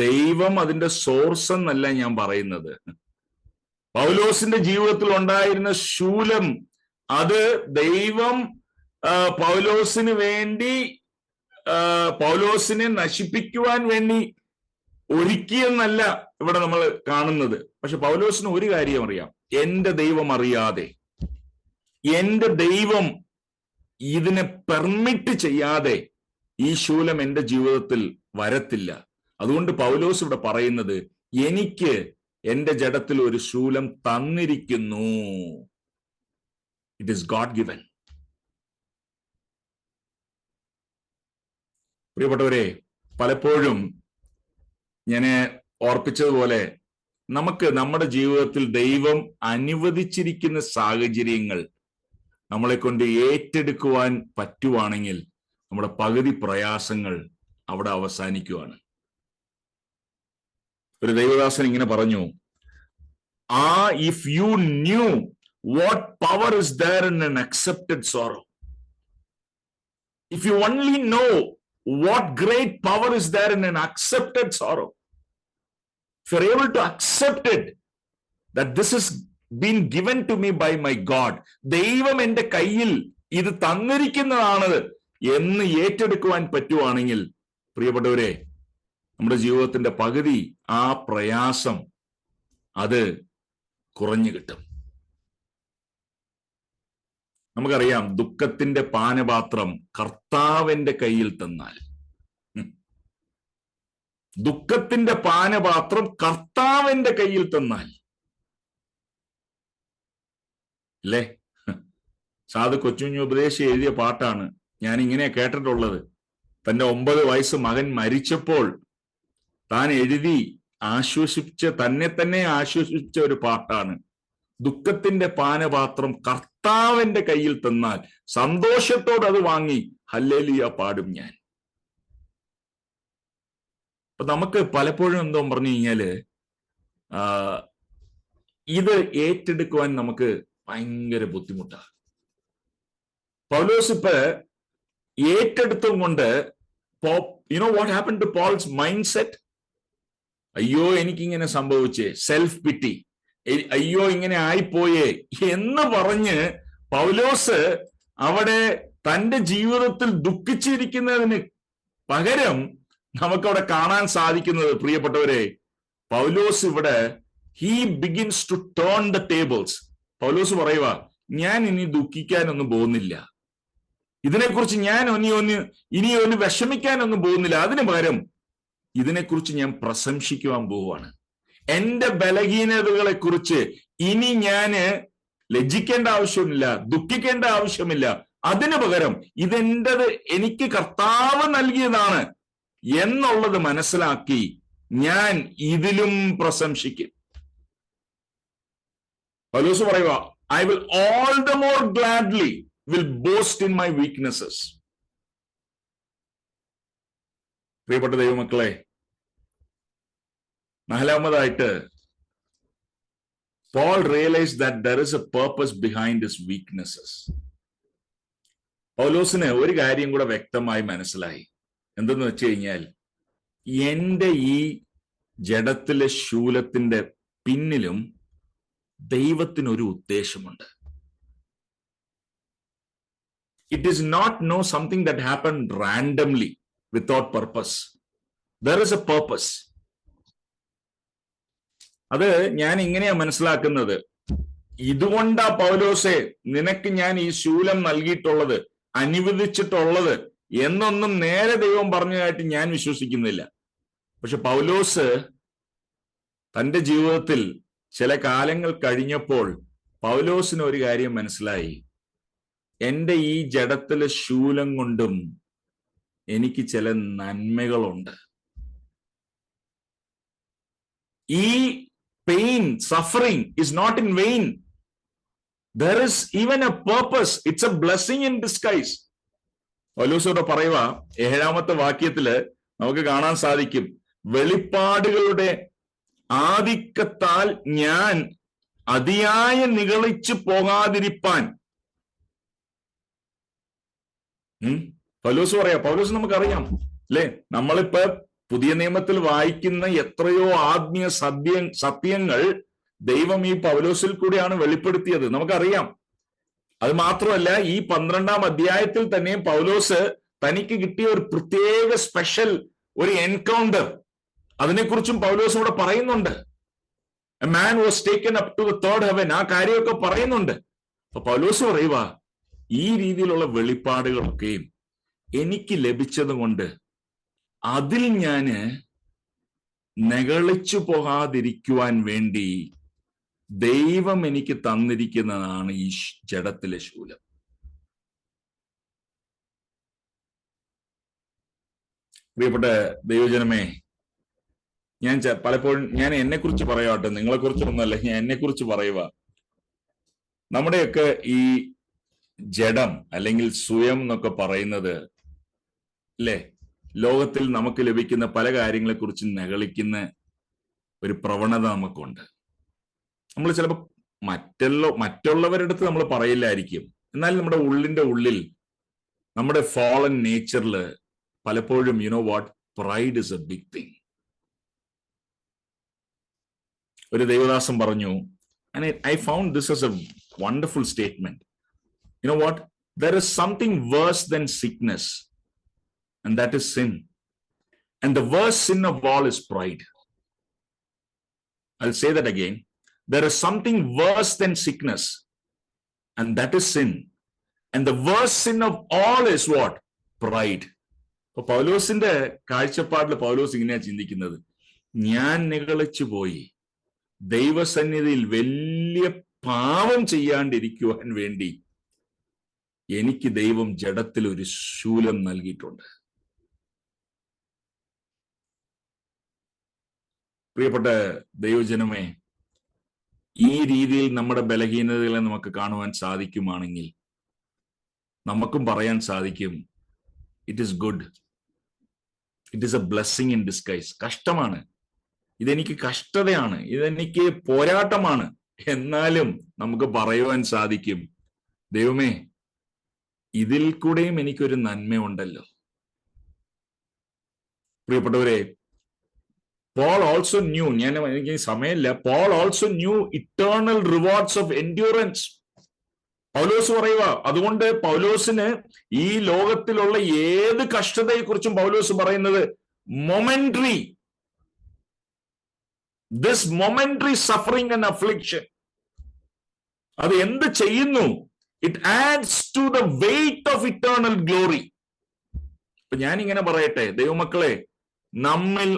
ദൈവം അതിന്റെ സോഴ്സ് എന്നല്ല ഞാൻ പറയുന്നത്. പൗലോസിന്റെ ജീവിതത്തിൽ ഉണ്ടായിരുന്ന ശൂലം അത് ദൈവം പൗലോസിന് വേണ്ടി, പൗലോസിനെ നശിപ്പിക്കുവാൻ വേണ്ടി ഒരുക്കിയെന്നല്ല ഇവിടെ നമ്മൾ കാണുന്നത്. പക്ഷെ പൗലോസിന് ഒരു കാര്യം അറിയാം, എന്റെ ദൈവം അറിയാതെ, എന്റെ ദൈവം ഇതിനെ പെർമിറ്റ് ചെയ്യാതെ ഈ ശൂലം എന്റെ ജീവിതത്തിൽ വരത്തില്ല. അതുകൊണ്ട് പൗലോസ് ഇവിടെ പറയുന്നത്, എനിക്ക് എന്റെ ജഡത്തിൽ ഒരു ശൂലം തന്നിരിക്കുന്നു. It is God given. പ്രിയപ്പെട്ടവരെ, പലപ്പോഴും ഞാൻ ഓർപ്പിച്ചതുപോലെ നമുക്ക് നമ്മുടെ ജീവിതത്തിൽ ദൈവം അനുവദിച്ചിരിക്കുന്ന സാഹചര്യങ്ങൾ നമ്മളെ കൊണ്ട് ഏറ്റെടുക്കുവാൻ പറ്റുവാണെങ്കിൽ നമ്മുടെ പകുതി പ്രയാസങ്ങൾ അവിടെ അവസാനിക്കുവാണ്. ഒരു ദൈവദാസൻ ഇങ്ങനെ പറഞ്ഞു, if you new watt power is there in an accepted sorrow, if you only know what great power is there in an accepted sorrow, if you're able to accept it, that this has been given to me by my God, ദൈവം എന്റെ കയ്യിൽ ഇത് തന്നിരിക്കുന്നതാണ് എന്ന് ഏറ്റെടുക്കുവാൻ പറ്റുവാണെങ്കിൽ, പ്രിയപ്പെട്ടവരെ, നമ്മുടെ ജീവിതത്തിന്റെ പകുതി ആ പ്രയാസം അത് കുറഞ്ഞു കിട്ടും. നമുക്കറിയാം, ദുഃഖത്തിന്റെ പാനപാത്രം കർത്താവിന്റെ കയ്യിൽ തന്നാൽ, ദുഃഖത്തിന്റെ പാനപാത്രം കർത്താവിന്റെ കയ്യിൽ തന്നാൽ, അല്ലേ? സാധു കൊച്ചുഞ്ഞു ഉപദേശി എഴുതിയ പാട്ടാണ് ഞാൻ ഇങ്ങനെ കേട്ടിട്ടുള്ളത്. തന്റെ 9 വയസ്സ് മകൻ മരിച്ചപ്പോൾ താൻ എഴുതി തന്നെ തന്നെ ആശ്വസിപ്പിച്ച ഒരു പാട്ടാണ്. ദുഃഖത്തിന്റെ പാനപാത്രം കർത്താവിന്റെ കയ്യിൽ തന്നാൽ സന്തോഷത്തോടെ അത് വാങ്ങി ഹല്ലേലൂയ പാടും ഞാൻ. അപ്പൊ നമുക്ക് പലപ്പോഴും എന്തോ പറഞ്ഞു കഴിഞ്ഞാല് ഇത് ഏറ്റെടുക്കുവാൻ നമുക്ക് ഭയങ്കര ബുദ്ധിമുട്ടാണ്. പൗലോസ് ഇപ്പൊ ഏറ്റെടുത്തും കൊണ്ട്, what happen to Paul's mind set? അയ്യോ എനിക്കിങ്ങനെ സംഭവിച്ചേ, സെൽഫ് പിറ്റി, അയ്യോ ഇങ്ങനെ ആയിപ്പോയേ എന്ന് പറഞ്ഞ് പൗലോസ് അവിടെ തന്റെ ജീവിതത്തിൽ ദുഃഖിച്ചിരിക്കുന്നതിന് പകരം നമുക്കവിടെ കാണാൻ സാധിക്കുന്നത്, പ്രിയപ്പെട്ടവരെ, പൗലോസ് ഇവിടെ he begins to turn the tables. പൗലോസ് പറയുക, ഞാൻ ഇനി ദുഃഖിക്കാനൊന്നും പോകുന്നില്ല, ഇതിനെക്കുറിച്ച് ഞാൻ ഇനി ഒന്ന് വിഷമിക്കാനൊന്നും പോകുന്നില്ല. അതിനു പകരം ഇതിനെക്കുറിച്ച് ഞാൻ പ്രശംസിക്കുവാൻ പോവുകയാണ്. എന്റെ ബലഹീനതകളെ കുറിച്ച് ഇനി ഞാന് ലജ്ജിക്കേണ്ട ആവശ്യമില്ല, ദുഃഖിക്കേണ്ട ആവശ്യമില്ല. അതിനു പകരം ഇതെന്റത്, എനിക്ക് കർത്താവ് നൽകിയതാണ് എന്നുള്ളത് മനസ്സിലാക്കി ഞാൻ ഇതിലും പ്രശംസിക്കും. പൗലോസ് പറയുക, I will all the more gladly will boast in my weaknesses. പ്രിയപ്പെട്ട ദൈവമക്കളെ, നാലാമതായിട്ട് Paul realized that there is a purpose behind his weaknesses. പൗലോസിന് ഒരു കാര്യം കൂടെ വ്യക്തമായി മനസ്സിലായി. എന്തെന്ന് വെച്ച് കഴിഞ്ഞാൽ, എന്റെ ഈ ജഡത്തിലെ ശൂലത്തിന്റെ പിന്നിലും ദൈവത്തിനൊരു ഉദ്ദേശമുണ്ട്. It is not something that happened randomly without purpose. There is a purpose. അത് ഞാൻ ഇങ്ങനെയാ മനസ്സിലാക്കുന്നത്. ഇതുകൊണ്ടാ പൗലോസെ നിനക്ക് ഞാൻ ഈ ശൂലം നൽകിയിട്ടുള്ളത്, അനുവദിച്ചിട്ടുള്ളത് എന്നൊന്നും നേരെ ദൈവം പറഞ്ഞതായിട്ട് ഞാൻ വിശ്വസിക്കുന്നില്ല. പക്ഷെ പൗലോസ് തന്റെ ജീവിതത്തിൽ ചില കാലങ്ങൾ കഴിഞ്ഞപ്പോൾ പൗലോസിന് ഒരു കാര്യം മനസ്സിലായി. എന്റെ ഈ ജഡത്തിലെ ശൂലം കൊണ്ടും എനിക്ക് ചില നന്മകളുണ്ട്. ഈ pain, suffering is not in vain. There is even a purpose. It's a blessing in disguise. പൗലോസോട് പറയുക, 7-ാമത്തെ വാക്യത്തില് നമുക്ക് കാണാൻ സാധിക്കും, വെളിപ്പാടുകളുടെ ആധിക്യത്താൽ ഞാൻ അതിയായ നിഗളിച്ചു പോകാതിരിപ്പാൻ. പൗലോസ് പറയാ, പൗലോസ് നമുക്കറിയാം അല്ലെ, നമ്മളിപ്പോ പുതിയ നിയമത്തിൽ വായിക്കുന്ന എത്രയോ ആത്മീയ സത്യങ്ങൾ ദൈവം ഈ പൗലോസിൽ കൂടിയാണ് വെളിപ്പെടുത്തിയത്, നമുക്കറിയാം. അത് മാത്രമല്ല, ഈ 12-ാം അധ്യായത്തിൽ തന്നെ പൗലോസ് തനിക്ക് കിട്ടിയ ഒരു പ്രത്യേക സ്പെഷ്യൽ ഒരു എൻകൗണ്ടർ, അതിനെക്കുറിച്ചും പൗലോസ് ഇവിടെ പറയുന്നുണ്ട്. A man was taken up to the third heaven, ആ കാര്യമൊക്കെ പറയുന്നുണ്ട്. അപ്പൊ പൗലോസ് പറയുക, ഈ രീതിയിലുള്ള വെളിപ്പാടുകളൊക്കെയും എനിക്ക് ലഭിച്ചത് കൊണ്ട് അതിൽ ഞാന് നെകളിച്ചു പോകാതിരിക്കുവാൻ വേണ്ടി ദൈവം എനിക്ക് തന്നിരിക്കുന്നതാണ് ഈ ജഡത്തിലെ ശൂലം. പ്രിയപ്പെട്ട ദൈവജനമേ, ഞാൻ പലപ്പോഴും ഞാൻ എന്നെ കുറിച്ച് പറയാട്ടെ, നിങ്ങളെ കുറിച്ചൊന്നുമല്ല, ഞാൻ എന്നെ കുറിച്ച് പറയുക. നമ്മുടെയൊക്കെ ഈ ജഡം അല്ലെങ്കിൽ സ്വയം എന്നൊക്കെ പറയുന്നത് അല്ലേ, ലോകത്തിൽ നമുക്ക് ലഭിക്കുന്ന പല കാര്യങ്ങളെ കുറിച്ച് നകളിക്കുന്ന ഒരു പ്രവണത നമുക്കുണ്ട്. നമ്മൾ ചിലപ്പോൾ മറ്റുള്ളവരുടെ അടുത്ത് നമ്മൾ പറയില്ലായിരിക്കും, എന്നാൽ നമ്മുടെ ഉള്ളിന്റെ ഉള്ളിൽ, നമ്മുടെ ഫാളൻ നേച്ചറിൽ പലപ്പോഴും pride is a big thing. ഒരു ദൈവദാസൻ പറഞ്ഞു, and I found this as a wonderful statement. You know what? There is something worse than sickness, and that is sin. And the worst sin of all is pride. I'll say that again. There is something worse than sickness, and that is sin. And the worst sin of all is what? Pride. അപ്പൊ പൗലോസിന്റെ കാഴ്ചപ്പാടിൽ പൗലോസ് ഇങ്ങനെയാ ചിന്തിക്കുന്നത്, ഞാൻ നിഗളിച്ചു പോയി ദൈവസന്നിധിയിൽ വലിയ പാപം ചെയ്യാണ്ടിരിക്കുവാൻ വേണ്ടി എനിക്ക് ദൈവം ജഡത്തിൽ ഒരു ശൂലം നൽകിയിട്ടുണ്ട്. പ്രിയപ്പെട്ട ദൈവജനമേ, ഈ രീതിയിൽ നമ്മുടെ ബലഹീനതകളെ നമുക്ക് കാണുവാൻ സാധിക്കുമാണെങ്കിൽ നമുക്കും പറയാൻ സാധിക്കും, it is good, it is A blessing in disguise. കഷ്ടമാണ്, ഇതെനിക്ക് കഷ്ടതയാണ്, ഇതെനിക്ക് പോരാട്ടമാണ്, എന്നാലും നമുക്ക് പറയുവാൻ സാധിക്കും, ദൈവമേ ഇതിൽ കൂടെയും എനിക്കൊരു നന്മയുണ്ടല്ലോ. പ്രിയപ്പെട്ടവരെ, Paul also knew, എനിക്ക് സമയമില്ല, Paul also knew eternal rewards of endurance. പൗലോസ് പറയുക, അതുകൊണ്ട് പൗലോസിന് ഈ ലോകത്തിലുള്ള ഏത് കഷ്ടതയെ കുറിച്ചും പൗലോസ് പറയുന്നത് momentary, this momentary suffering and affliction, അത് എന്ത് ചെയ്യുന്നു? It adds to the weight of eternal glory. അപ്പൊ ഞാൻ ഇങ്ങനെ പറയട്ടെ, ദൈവമക്കളെ, നമ്മിൽ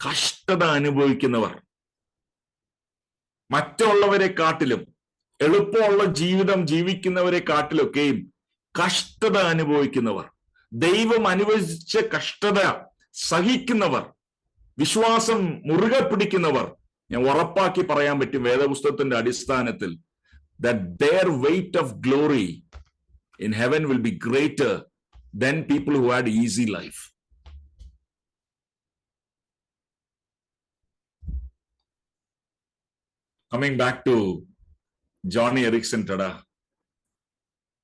കഷ്ടത അനുഭവിക്കുന്നവർ, മറ്റുള്ളവരെ കാട്ടിലും എളുപ്പമുള്ള ജീവിതം ജീവിക്കുന്നവരെ കാട്ടിലൊക്കെയും കഷ്ടത അനുഭവിക്കുന്നവർ, ദൈവം അനുവദിച്ച കഷ്ടത സഹിക്കുന്നവർ, വിശ്വാസം മുറുകെ പിടിക്കുന്നവർ, ഞാൻ ഉറപ്പാക്കി പറയാൻ പറ്റും വേദപുസ്തകത്തിന്റെ അടിസ്ഥാനത്തിൽ, that their weight of glory in heaven will be greater than people who had easy life. Coming back to Johnny Erickson Tada,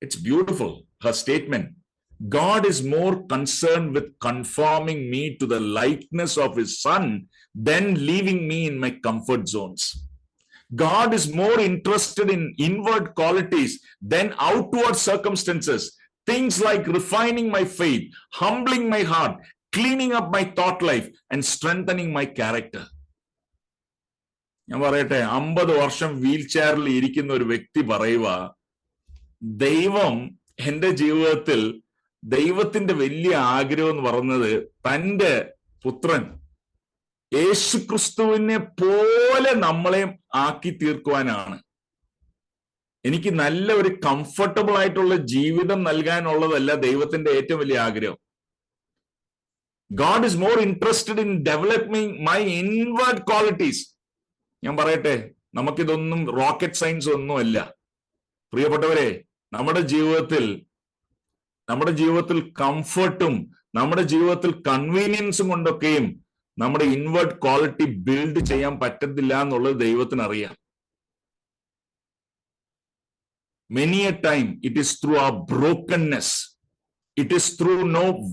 it's beautiful, her statement. God is more concerned with conforming me to the likeness of his son than leaving me in my comfort zones. God is more interested in inward qualities than outward circumstances. Things like refining my faith, humbling my heart, cleaning up my thought life, and strengthening my character. ഞാൻ പറയട്ടെ, 50 വർഷം wheel ചെയറിൽ ഇരിക്കുന്ന ഒരു വ്യക്തി പറയുക, ദൈവം എന്റെ ജീവിതത്തിൽ, ദൈവത്തിന്റെ വലിയ ആഗ്രഹം എന്ന് പറയുന്നത് തന്റെ പുത്രൻ യേശുക്രിസ്തുവിനെ പോലെ നമ്മളെ ആക്കി തീർക്കുവാനാണ്. എനിക്ക് നല്ല ഒരു കംഫർട്ടബിൾ ആയിട്ടുള്ള ജീവിതം നൽകാനുള്ളതല്ല ദൈവത്തിന്റെ ഏറ്റവും വലിയ ആഗ്രഹം. God is more interested in developing my inward qualities. ഞാൻ പറയട്ടെ, നമുക്കിതൊന്നും റോക്കറ്റ് സയൻസ് ഒന്നുമല്ല പ്രിയപ്പെട്ടവരെ. നമ്മുടെ ജീവിതത്തിൽ കംഫർട്ടും നമ്മുടെ ജീവിതത്തിൽ കൺവീനിയൻസും കൊണ്ടൊക്കെയും നമ്മുടെ ഇൻവേർഡ് ക്വാളിറ്റി ബിൽഡ് ചെയ്യാൻ പറ്റത്തില്ല എന്നുള്ളത് ദൈവത്തിന് അറിയാം. Many a time it is through our brokenness, it is through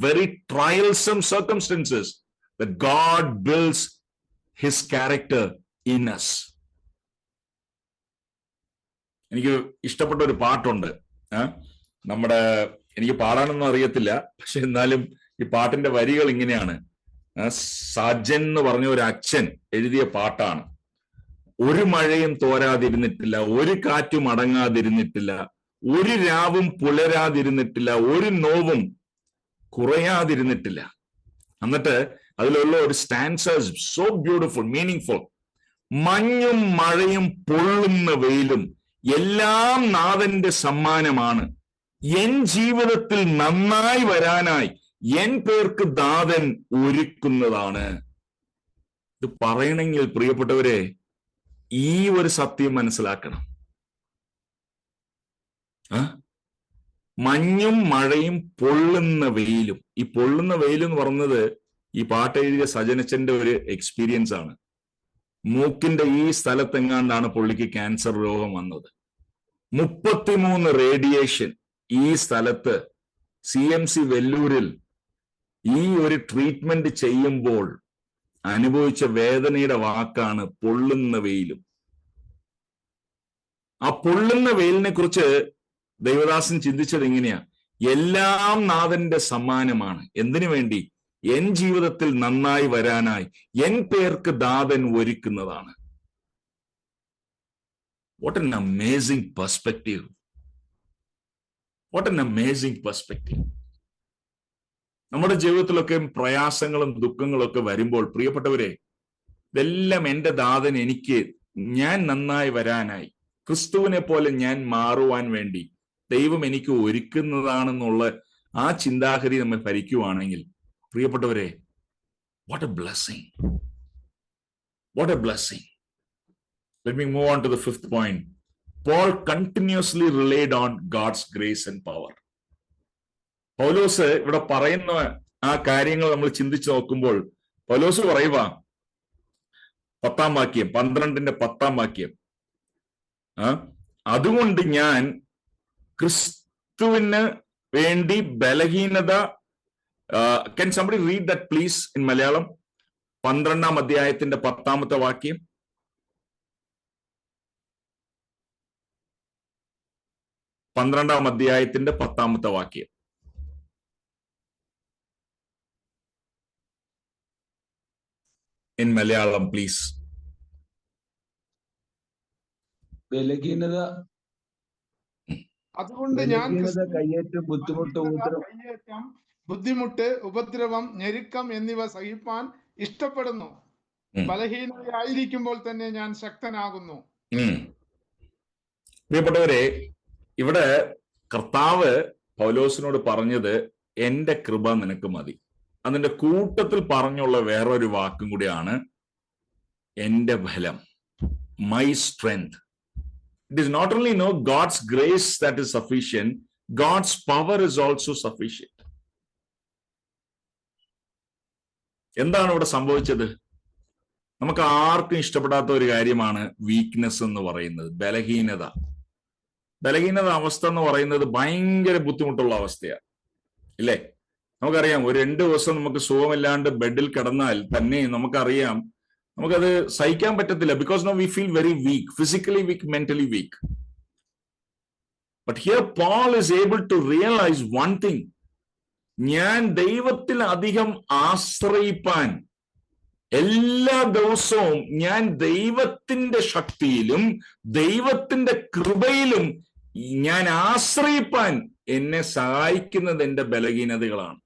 very trialsome circumstances that God builds his character in us. എനിക്ക് ഇഷ്ടപ്പെട്ട ഒരു പാട്ടുണ്ട്. എനിക്ക് പാടാനൊന്നും അറിയത്തില്ല, പക്ഷെ എന്നാലും ഈ പാട്ടിന്റെ വരികൾ ഇങ്ങനെയാണ്. സാജൻ എന്ന് പറഞ്ഞ ഒരു അച്ഛൻ എഴുതിയ പാട്ടാണ്. ഒരു മഴയും തോരാതിരുന്നിട്ടില്ല, ഒരു കാറ്റും അടങ്ങാതിരുന്നിട്ടില്ല, ഒരു രാവും പുലരാതിരുന്നിട്ടില്ല, ഒരു നോവും കുറയാതിരുന്നിട്ടില്ല. എന്നിട്ട് അതിലുള്ള ഒരു സ്റ്റാൻസ സോ ബ്യൂട്ടിഫുൾ, മീനിങ്ഫുൾ. മഞ്ഞും മഴയും പൊള്ളുന്ന വെയിലും എല്ലാം നാഥന്റെ സമ്മാനമാണ്. എൻ ജീവിതത്തിൽ നന്നായി വരാനായി എൻ പേർക്ക് ദാതൻ ഒരുക്കുന്നതാണ്. ഇത് പറയണമെങ്കിൽ പ്രിയപ്പെട്ടവരെ ഈ ഒരു സത്യം മനസ്സിലാക്കണം. മഞ്ഞും മഴയും പൊള്ളുന്ന വെയിലും, ഈ പൊള്ളുന്ന വെയിലും എന്ന് പറഞ്ഞത് ഈ പാട്ട് എഴുതിയ സജനച്ചന്റെ ഒരു എക്സ്പീരിയൻസ് ആണ്. മൂക്കിന്റെ ഈ സ്ഥലത്തെങ്ങാണ്ടാണ് പുള്ളിക്ക് ക്യാൻസർ രോഗം വന്നത്. 33 റേഡിയേഷൻ ഈ സ്ഥലത്ത് CMC വെല്ലൂരിൽ ഈ ഒരു ട്രീറ്റ്മെന്റ് ചെയ്യുമ്പോൾ അനുഭവിച്ച വേദനയുടെ വാക്കാണ് പൊള്ളുന്ന വെയിലും. ആ പൊള്ളുന്ന വെയിലിനെ കുറിച്ച് ദൈവദാസൻ ചിന്തിച്ചത് ഇങ്ങനെയാ: എല്ലാം നാഥന്റെ സമ്മാനമാണ്. എന്തിനു വേണ്ടി? എൻ ജീവിതത്തിൽ നന്നായി വരാനായി എൻ പേർക്ക് ദാതൻ ഒരുക്കുന്നതാണ്. What an amazing perspective. What an amazing perspective. നമ്മുടെ ജീവിതത്തിലൊക്കെ പ്രയാസങ്ങളും ദുഃഖങ്ങളും ഒക്കെ വരുമ്പോൾ പ്രിയപ്പെട്ടവരെ, ഇതെല്ലാം എൻ്റെ ദാതൻ ഞാൻ നന്നായി വരാനായി, ക്രിസ്തുവിനെ പോലെ ഞാൻ മാറുവാൻ വേണ്ടി ദൈവം എനിക്ക് ഒരുക്കുന്നതാണെന്നുള്ള ആ ചിന്താഗതി നമ്മൾ ഭരിക്കുവാണെങ്കിൽ പ്രിയപ്പെട്ടവരെ, what a blessing. What a blessing. Let me move on to the 5th point. Paul continuously relied on God's grace and power. പൗലോസ് ഇവിടെ പറയുന്ന ആ കാര്യങ്ങൾ നമ്മൾ ചിന്തിച്ചു നോക്കുമ്പോൾ പൗലോസ് പറയുക, 10-ാം വാക്യം, 12-ന്റെ 10-ാം വാക്യം, അതുകൊണ്ട് ഞാൻ ക്രിസ്തുവിന് വേണ്ടി ബലഹീനത. Can somebody read that please in Malayalam? 12-ാം അധ്യായത്തിന്റെ 10-ാമത്തെ വാക്യം. 12-ാം അധ്യായത്തിന്റെ 10-ാമത്തെ വാക്യം. In Malayalam, please. ബലഹീനത അതുകൊണ്ട് ഞാൻ കയ്യേറ്റം ബുദ്ധിമുട്ടും ബുദ്ധിമുട്ട്, ഉപദ്രവം, ഞെരുക്കം എന്നിവ സഹിപ്പാൻ ഇഷ്ടപ്പെടുന്നു. ബലഹീനതയായിരിക്കുമ്പോൾ തന്നെ ഞാൻ ശക്തനാകുന്നു. പ്രിയപ്പെട്ടവരെ, ഇവിടെ കർത്താവ് പൗലോസിനോട് പറഞ്ഞത് എന്റെ കൃപ നിനക്ക് മതി. അതിന്റെ കൂട്ടത്തിൽ പറഞ്ഞുള്ള വേറൊരു വാക്കും കൂടിയാണ് എന്റെ ബലം, my strength. It is not only God's grace that is sufficient, God's power is also sufficient. എന്താണ് ഇവിടെ സംഭവിച്ചത്? നമുക്ക് ആർക്കും ഇഷ്ടപ്പെടാത്ത ഒരു കാര്യമാണ് വീക്ക്നെസ് എന്ന് പറയുന്നത്, ബലഹീനത. ബലഹീനത അവസ്ഥ എന്ന് പറയുന്നത് ഭയങ്കര ബുദ്ധിമുട്ടുള്ള അവസ്ഥയാണ്, ഇല്ലേ? നമുക്കറിയാം, ഒരു 2 ദിവസം നമുക്ക് സുഖമില്ലാണ്ട് ബെഡിൽ കിടന്നാൽ തന്നെ നമുക്കറിയാം നമുക്കത് സഹിക്കാൻ പറ്റത്തില്ല. Because no we feel very weak, physically weak, mentally weak. But here Paul is able to realise one thing: ഞാൻ ദൈവത്തിൽ അധികം ആശ്രയിപ്പാൻ, എല്ലാ ദിവസവും ഞാൻ ദൈവത്തിന്റെ ശക്തിയിലും ദൈവത്തിന്റെ കൃപയിലും ഞാൻ ആശ്രയിപ്പാൻ എന്നെ സഹായിക്കുന്നത് എന്റെ ബലഹീനതകളാണ്.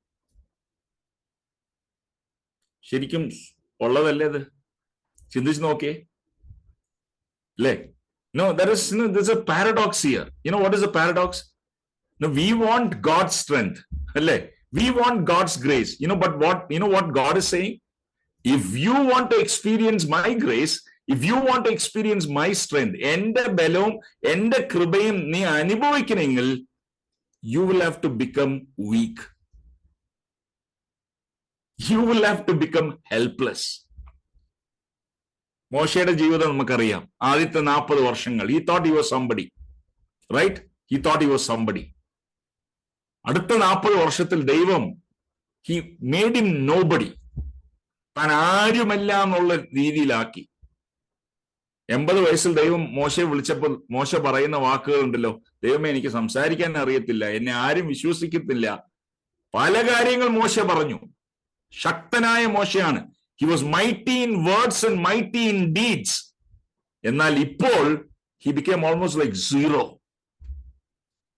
ശരിക്കും ഉള്ളതല്ലേ അത്? ചിന്തിച്ച് നോക്കിയേ, അല്ലേ? No, there's a paradox here. You know what is a paradox? No, we want God's strength, alle? We want God's grace. But what God is saying? If you want to experience my grace, if you want to experience my strength, ende balom ende kripayum nee anubhavikkanengil, you will have to become weak. You will have to become helpless. മോശയുടെ ജീവിതം നമുക്കറിയാം. ആദ്യത്തെ 40 വർഷങ്ങൾ he thought he was somebody, right? He thought he was somebody. അടുത്ത 40 വർഷത്തിൽ ദൈവം he made him nobody. താൻ ആരുമല്ല എന്നുള്ള രീതിയിലാക്കി. 80 വയസ്സിൽ ദൈവം മോശയെ വിളിച്ചപ്പോൾ മോശ പറയുന്ന വാക്കുകൾ ഉണ്ടല്ലോ, ദൈവമേ എനിക്ക് സംസാരിക്കാൻ അറിയത്തില്ല, എന്നെ ആരും വിശ്വസിക്കത്തില്ല. പല കാര്യങ്ങൾ മോശ പറഞ്ഞു. ശക്തനായ മോശയാണ്. He was mighty in words and mighty in deeds. എന്നാൽ ഇപ്പോൾ he became almost like zero.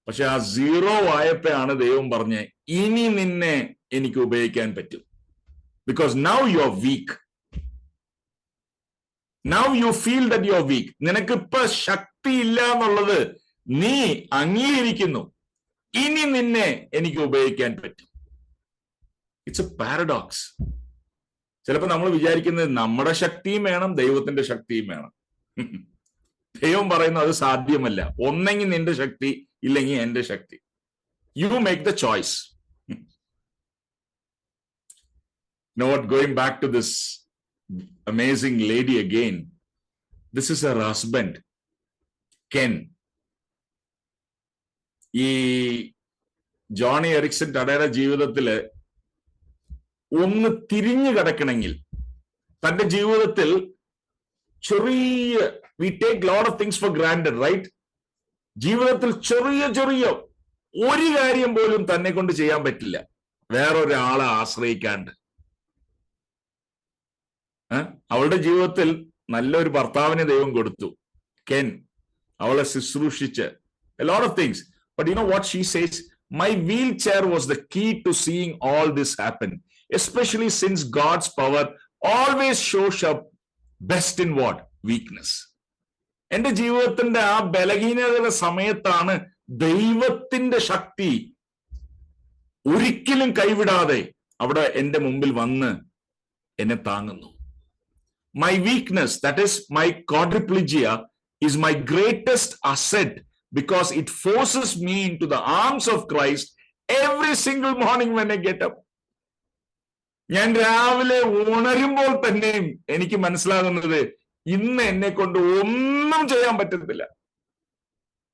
പക്ഷെ ആ 0 ആയപ്പോഴാണ് ദൈവം പറഞ്ഞേ, ഇനി നിന്നെ എനിക്ക് ഉപയോഗിക്കാൻ പറ്റും. Because now you are weak. Now you feel that you are weak. നിനക്കിപ്പോ ശക്തിയില്ല എന്നുള്ളത് നീ അംഗീകരിക്കുന്നു. ഇനി നിന്നെ എനിക്ക് ഉപയോഗിക്കാൻ പറ്റും. It's A paradox. ചിലപ്പോൾ നമ്മൾ വിചാരിക്കുന്നത് നമ്മുടെ ശക്തിയും വേണം, ദൈവത്തിന്റെ ശക്തിയും വേണം. ദൈവം പറയുന്നത് അത് സാധ്യമല്ല. ഒന്നെങ്കിൽ നിന്റെ ശക്തി, ഇല്ലെങ്കിൽ എന്റെ ശക്തി. You make the choice. Going back to this amazing lady again, this is her husband, Ken. ഈ ജോണി എറിക്സൺ ടഡയുടെ ജീവിതത്തില് ഒന്ന് തിരിഞ്ഞു കിടക്കണമെങ്കിൽ, തന്റെ ജീവിതത്തിൽ ചെറിയ we take lot of things for granted, right? ജീവിതത്തിൽ ചെറിയ ചെറിയ ഒരു കാര്യം പോലും തന്നെ കൊണ്ട് ചെയ്യാൻ പറ്റില്ല വേറൊരാളെ ആശ്രയിക്കാണ്ട്. അവളുടെ ജീവിതത്തിൽ നല്ലൊരു ഭർത്താവിനെ ദൈവം കൊടുത്തു, കെൻ. അവളെ ശുശ്രൂഷിച്ച് a lot of things. But you know what she says? My wheelchair was the key to seeing all this happen. Especially since God's power always shows up best in what? Weakness. എന്റെ ജീവിതത്തിന്റെ ആ ബലഹീനതയുടെ സമയത്താണ് ദൈവത്തിന്റെ ശക്തി ഒരിക്കലും കൈവിടാതെ അവിടെ എന്റെ മുമ്പിൽ വന്ന് എന്നെ താങ്ങുന്നു. My weakness, that is my quadriplegia, is my greatest asset because it forces me into the arms of Christ every single morning when I get up. ഞാൻ രാവിലെ ഉണരുമ്പോൾ തന്നെയും എനിക്ക് മനസ്സിലാകുന്നത് ഇന്ന് എന്നെ കൊണ്ട് ഒന്നും ചെയ്യാൻ പറ്റത്തില്ല.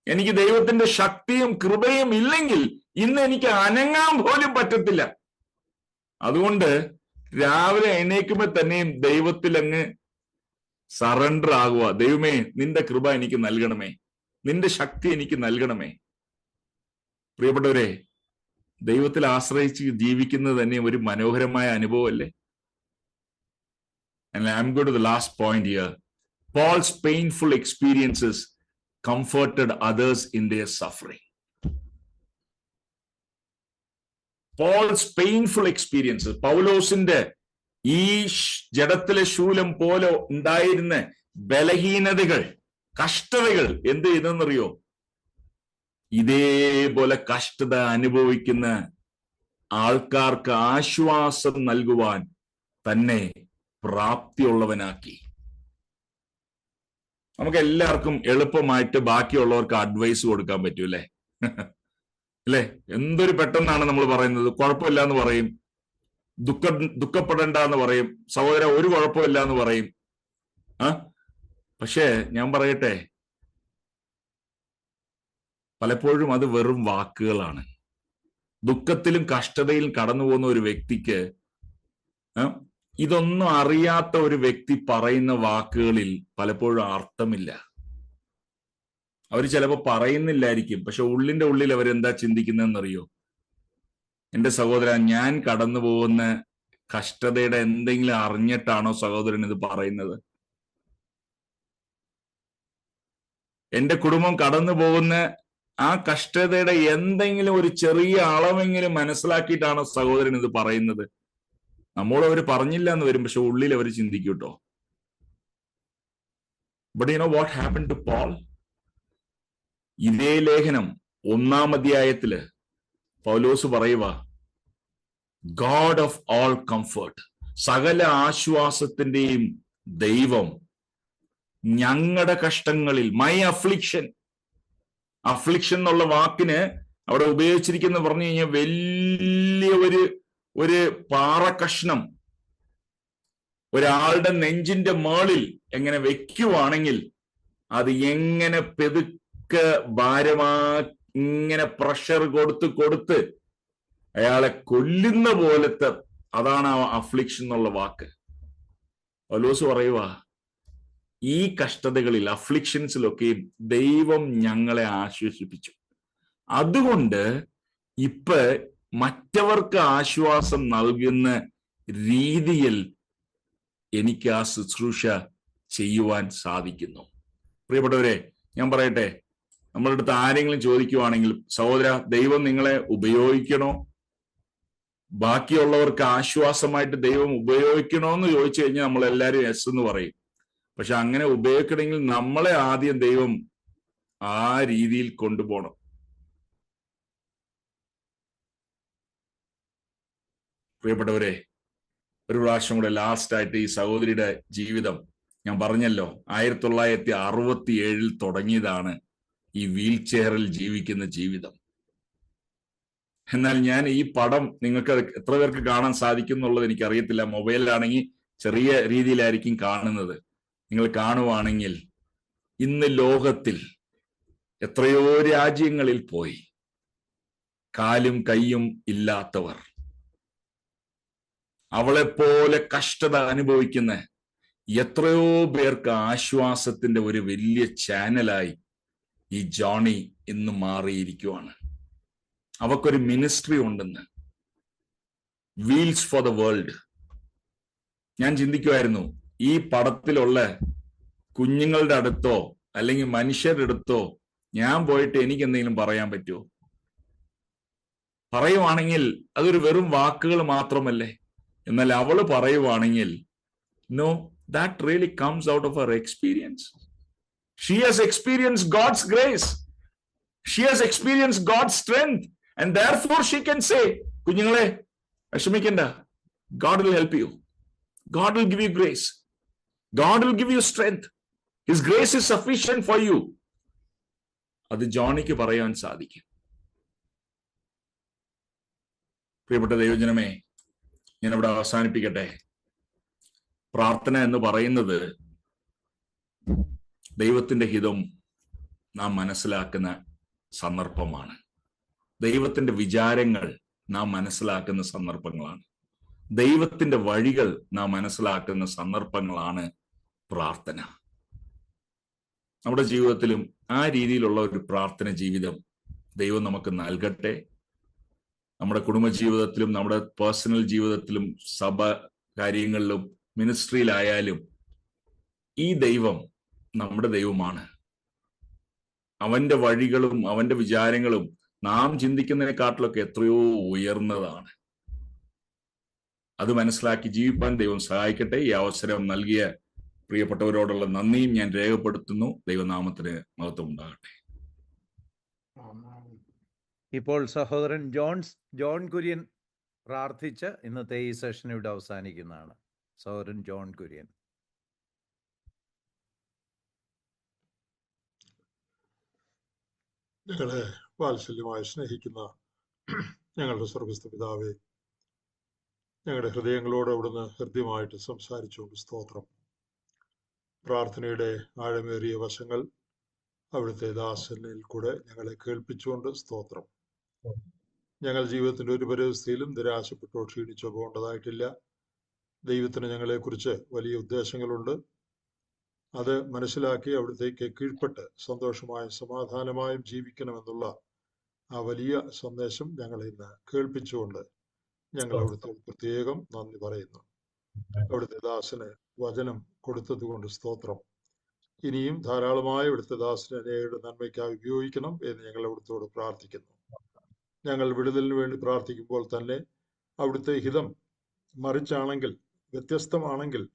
എനിക്ക് ദൈവത്തിന്റെ ശക്തിയും കൃപയും ഇല്ലെങ്കിൽ ഇന്ന് എനിക്ക് അനങ്ങാൻ പോലും പറ്റത്തില്ല. അതുകൊണ്ട് രാവിലെ എണീക്കുമ്പോൾ തന്നെയും ദൈവത്തിൽ അങ്ങ് സറണ്ടർ ആകുക. ദൈവമേ, നിന്റെ കൃപ എനിക്ക് നൽകണമേ, നിന്റെ ശക്തി എനിക്ക് നൽകണമേ. പ്രിയപ്പെട്ടവരെ, ദൈവത്തിൽ ആശ്രയിച്ച് ജീവിക്കുന്നത് തന്നെ ഒരു മനോഹരമായ അനുഭവമല്ലേ? And I'm going to the last point here. Paul's painful experiences comforted others in their suffering. Paul's painful experiences, പൗലോസിന്റെ ഈ ജഡത്തിലെ ശൂലം പോലെ ഉണ്ടായിരുന്ന ബലഹീനതകൾ, കഷ്ടതകൾ എന്ത് ചെയ്തെന്നറിയോ? ഇതേപോലെ കഷ്ടത അനുഭവിക്കുന്ന ആൾക്കാർക്ക് ആശ്വാസം നൽകുവാൻ തന്നെ പ്രാപ്തിയുള്ളവനാക്കി. നമുക്ക് എല്ലാവർക്കും എളുപ്പമായിട്ട് ബാക്കിയുള്ളവർക്ക് അഡ്വൈസ് കൊടുക്കാൻ പറ്റൂ അല്ലേ? അല്ലേ? എന്തൊരു പെട്ടെന്നാണ് നമ്മൾ പറയുന്നത്, കുഴപ്പമില്ല എന്ന് പറയും, ദുഃഖപ്പെടേണ്ട എന്ന് പറയും, സഹോദര ഒരു കുഴപ്പമില്ല എന്ന് പറയും. പക്ഷേ ഞാൻ പറയട്ടെ, പലപ്പോഴും അത് വെറും വാക്കുകളാണ്. ദുഃഖത്തിലും കഷ്ടതയിലും കടന്നു പോകുന്ന ഒരു വ്യക്തിക്ക് ഇതൊന്നും അറിയാത്ത ഒരു വ്യക്തി പറയുന്ന വാക്കുകളിൽ പലപ്പോഴും അർത്ഥമില്ല. അവർ ചിലപ്പോൾ പറയുന്നില്ലായിരിക്കും, പക്ഷെ ഉള്ളിന്റെ ഉള്ളിൽ അവരെന്താ ചിന്തിക്കുന്നതെന്നറിയോ? എന്റെ സഹോദര, ഞാൻ കടന്നു പോകുന്ന കഷ്ടതയുടെ എന്തെങ്കിലും അറിഞ്ഞിട്ടാണോ സഹോദരൻ ഇത് പറയുന്നത്? എന്റെ കുടുംബം കടന്നു പോകുന്ന ആ കഷ്ടതയുടെ എന്തെങ്കിലും ഒരു ചെറിയ അളവെങ്കിലും മനസ്സിലാക്കിയിട്ടാണോ സഹോദരൻ ഇത് പറയുന്നത്? നമ്മോട് അവർ പറഞ്ഞില്ല എന്ന് വരും, പക്ഷെ ഉള്ളിൽ അവർ ചിന്തിക്കും കേട്ടോ. But you know what happened to Paul? ഇതേ ലേഖനം 1-ാം അധ്യായത്തില് പൗലോസ് പറയുക, ഗോഡ് ഓഫ് ഓൾ കംഫർട്ട്, സകല ആശ്വാസത്തിന്റെയും ദൈവം ഞങ്ങളുടെ കഷ്ടങ്ങളിൽ, മൈ അഫ്ലിക്ഷൻ, അഫ്ലിക്ഷൻ എന്നുള്ള വാക്കിന് അവിടെ ഉപയോഗിച്ചിരിക്കുന്ന പറഞ്ഞു കഴിഞ്ഞാൽ വലിയ ഒരു പാറക്കഷ്ണം ഒരാളുടെ നെഞ്ചിന്റെ മേളിൽ എങ്ങനെ വെക്കുവാണെങ്കിൽ അത് എങ്ങനെ പെതുക്കെ ഭാരമാ ഇങ്ങനെ പ്രഷർ കൊടുത്ത് അയാളെ കൊല്ലുന്ന പോലത്തെ, അതാണ് ആ അഫ്ലിക്ഷൻ എന്നുള്ള വാക്ക്. പൗലോസ് പറയുക, ഈ കഷ്ടതകളിൽ, അഫ്ലിക്ഷൻസിലൊക്കെ ദൈവം ഞങ്ങളെ ആശ്വസിപ്പിച്ചു. അതുകൊണ്ട് ഇപ്പൊ മറ്റവർക്ക് ആശ്വാസം നൽകുന്ന രീതിയിൽ എനിക്ക് ആ ശുശ്രൂഷ ചെയ്യുവാൻ സാധിക്കുന്നു. പ്രിയപ്പെട്ടവരെ, ഞാൻ പറയട്ടെ, നമ്മളുടെ അടുത്ത് ആരെങ്കിലും ചോദിക്കുവാണെങ്കിൽ, സഹോദര ദൈവം നിങ്ങളെ ഉപയോഗിക്കണോ, ബാക്കിയുള്ളവർക്ക് ആശ്വാസമായിട്ട് ദൈവം ഉപയോഗിക്കണോ എന്ന് ചോദിച്ചു കഴിഞ്ഞാൽ നമ്മൾ എല്ലാവരും യെസ് എന്ന് പറയും. പക്ഷെ അങ്ങനെ ഉപയോഗിക്കണമെങ്കിൽ നമ്മളെ ആദ്യം ദൈവം ആ രീതിയിൽ കൊണ്ടുപോകണം. പ്രിയപ്പെട്ടവരെ, ഒരു പ്രാവശ്യം കൂടെ ലാസ്റ്റ് ആയിട്ട് ഈ സഹോദരിയുടെ ജീവിതം ഞാൻ പറഞ്ഞല്ലോ, 1967 തുടങ്ങിയതാണ് ഈ വീൽ ചെയറിൽ ജീവിക്കുന്ന ജീവിതം. എന്നാൽ ഞാൻ ഈ പടം നിങ്ങൾക്ക് എത്ര പേർക്ക് കാണാൻ സാധിക്കും എന്നുള്ളത് എനിക്കറിയത്തില്ല. മൊബൈലിലാണെങ്കിൽ ചെറിയ രീതിയിലായിരിക്കും കാണുന്നത്. നിങ്ങൾ കാണുവാണെങ്കിൽ ഇന്ന് ലോകത്തിൽ എത്രയോ രാജ്യങ്ങളിൽ പോയി കാലും കൈയും ഇല്ലാത്തവർ, അവളെപ്പോലെ കഷ്ടത അനുഭവിക്കുന്ന എത്രയോ പേർക്ക് ആശ്വാസത്തിന്റെ ഒരു വലിയ ചാനലായി ഈ ജോണി ഇന്ന് മാറിയിരിക്കുവാണ്. അവക്കൊരു മിനിസ്ട്രി ഉണ്ടെന്ന്, വീൽസ് ഫോർ ദ വേൾഡ്. ഞാൻ ചിന്തിക്കുമായിരുന്നു, ഈ പടത്തിലുള്ള കുഞ്ഞുങ്ങളുടെ അടുത്തോ അല്ലെങ്കിൽ മനുഷ്യരുടെ അടുത്തോ ഞാൻ പോയിട്ട് എനിക്ക് എന്തെങ്കിലും പറയാൻ പറ്റുമോ? പറയുവാണെങ്കിൽ അതൊരു വെറും വാക്കുകൾ മാത്രമല്ലേ. എന്നാൽ അവള് പറയുവാണെങ്കിൽ, no, that really comes out of her experience. She has experienced God's grace. She has experienced God's strength. And therefore she can say, കുഞ്ഞുങ്ങളെ വിഷമിക്കണ്ട, God will help you. God will give you grace. God will give you strength. His grace is sufficient for you. അത് ജോണിക്ക് പറയാൻ സാധിക്കും. പ്രിയപ്പെട്ട ദൈവജനമേ, ഞാൻ ഇവിടെ അവസാനിപ്പിക്കട്ടെ. പ്രാർത്ഥന എന്ന് പറയുന്നത് ദൈവത്തിന്റെ ഹിതം നാം മനസ്സിലാക്കുന്ന സന്ദർഭമാണ്. ദൈവത്തിന്റെ വിചാരങ്ങൾ നാം മനസ്സിലാക്കുന്ന സന്ദർഭങ്ങളാണ്. ദൈവത്തിന്റെ വഴികൾ നാം മനസ്സിലാക്കുന്ന സന്ദർഭങ്ങളാണ് പ്രാർത്ഥന. നമ്മുടെ ജീവിതത്തിലും ആ രീതിയിലുള്ള ഒരു പ്രാർത്ഥന ജീവിതം ദൈവം നമുക്ക് നൽകട്ടെ. നമ്മുടെ കുടുംബ ജീവിതത്തിലും നമ്മുടെ പേഴ്സണൽ ജീവിതത്തിലും സഭ കാര്യങ്ങളിലും മിനിസ്ട്രിയിലായാലും ഈ ദൈവം നമ്മുടെ ദൈവമാണ്. അവന്റെ വഴികളും അവന്റെ വിചാരങ്ങളും നാം ചിന്തിക്കുന്നതിനെക്കാട്ടിലൊക്കെ എത്രയോ ഉയർന്നതാണ്. അത് മനസ്സിലാക്കി ജീവിപ്പാൻ ദൈവം സഹായിക്കട്ടെ. ഈ അവസരം നൽകിയ പ്രിയപ്പെട്ടവരോടുള്ള നന്ദിയും ഞാൻ രേഖപ്പെടുത്തുന്നു. ദൈവനാമത്തിന് മഹത്വം ഉണ്ടാകട്ടെ. ഇപ്പോൾ സഹോദരൻ ജോൺ കുര്യൻ പ്രാർത്ഥിച്ച് ഇന്നത്തെ ഈ സെഷൻ ഇവിടെ അവസാനിക്കുന്നതാണ്. സഹോദരൻ ജോൺ കുര്യൻ. ഞങ്ങളെ വാത്സല്യമായി സ്നേഹിക്കുന്ന ഞങ്ങളുടെ സ്വർഗസ്ഥ പിതാവേ, ഞങ്ങളുടെ ഹൃദയങ്ങളോട് അവിടുന്ന് ഹൃദ്യമായിട്ട് സംസാരിച്ചുകൊണ്ട് സ്തോത്രം. പ്രാർത്ഥനയുടെ ആഴമേറിയ വശങ്ങൾ അവിടുത്തെ ദാസനിൽ കൂടെ ഞങ്ങളെ കേൾപ്പിച്ചുകൊണ്ട് സ്തോത്രം. ഞങ്ങൾ ജീവിതത്തിന്റെ ഒരു പരിസ്ഥിതിയിലും നിരാശപ്പെട്ടോ ക്ഷീണിച്ചോ പോകേണ്ടതായിട്ടില്ല. ദൈവത്തിന് ഞങ്ങളെക്കുറിച്ച് വലിയ ഉദ്ദേശങ്ങളുണ്ട്. അത് മനസ്സിലാക്കി അവിടത്തേക്ക് കീഴ്പ്പെട്ട് സന്തോഷമായും സമാധാനമായും ജീവിക്കണമെന്നുള്ള ആ വലിയ സന്ദേശം ഞങ്ങളെ ഇന്ന് കേൾപ്പിച്ചുകൊണ്ട് ഞങ്ങൾ അവിടുത്തെ പ്രത്യേകം നന്ദി പറയുന്നു. അവിടുത്തെ ദാസന് വചനം കൊടുത്തത് കൊണ്ട് സ്തോത്രം. ഇനിയും ധാരാളമായി അവിടുത്തെ ദാസനെ അനേകരുടെ നന്മയ്ക്കായി ഉപയോഗിക്കണം എന്ന് ഞങ്ങൾ അവിടുത്തോട് പ്രാർത്ഥിക്കുന്നു. ഞങ്ങൾ വിടുതലിന് വേണ്ടി പ്രാർത്ഥിക്കുമ്പോൾ തന്നെ അവിടുത്തെ ഹിതം മറിച്ചാണെങ്കിൽ, വ്യത്യസ്തമാണെങ്കിൽ,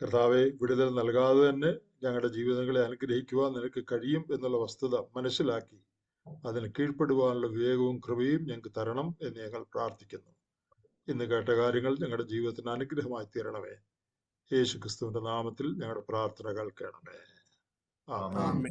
കർത്താവെ, വിടുതൽ നൽകാതെ തന്നെ ഞങ്ങളുടെ ജീവിതങ്ങളെ അനുഗ്രഹിക്കുവാൻ നിനക്ക് കഴിയും എന്നുള്ള വസ്തുത മനസ്സിലാക്കി അതിന് കീഴ്പ്പെടുവാനുള്ള വിവേകവും കൃപയും ഞങ്ങൾക്ക് തരണം എന്ന് ഞങ്ങൾ പ്രാർത്ഥിക്കുന്നു. ഇന്ന് കേട്ട കാര്യങ്ങൾ ഞങ്ങളുടെ ജീവിതത്തിന് അനുഗ്രഹമായി തീരണമേ. യേശു ക്രിസ്തുവിന്റെ നാമത്തിൽ ഞങ്ങളുടെ പ്രാർത്ഥന കേൾക്കണമേ. ആമേൻ.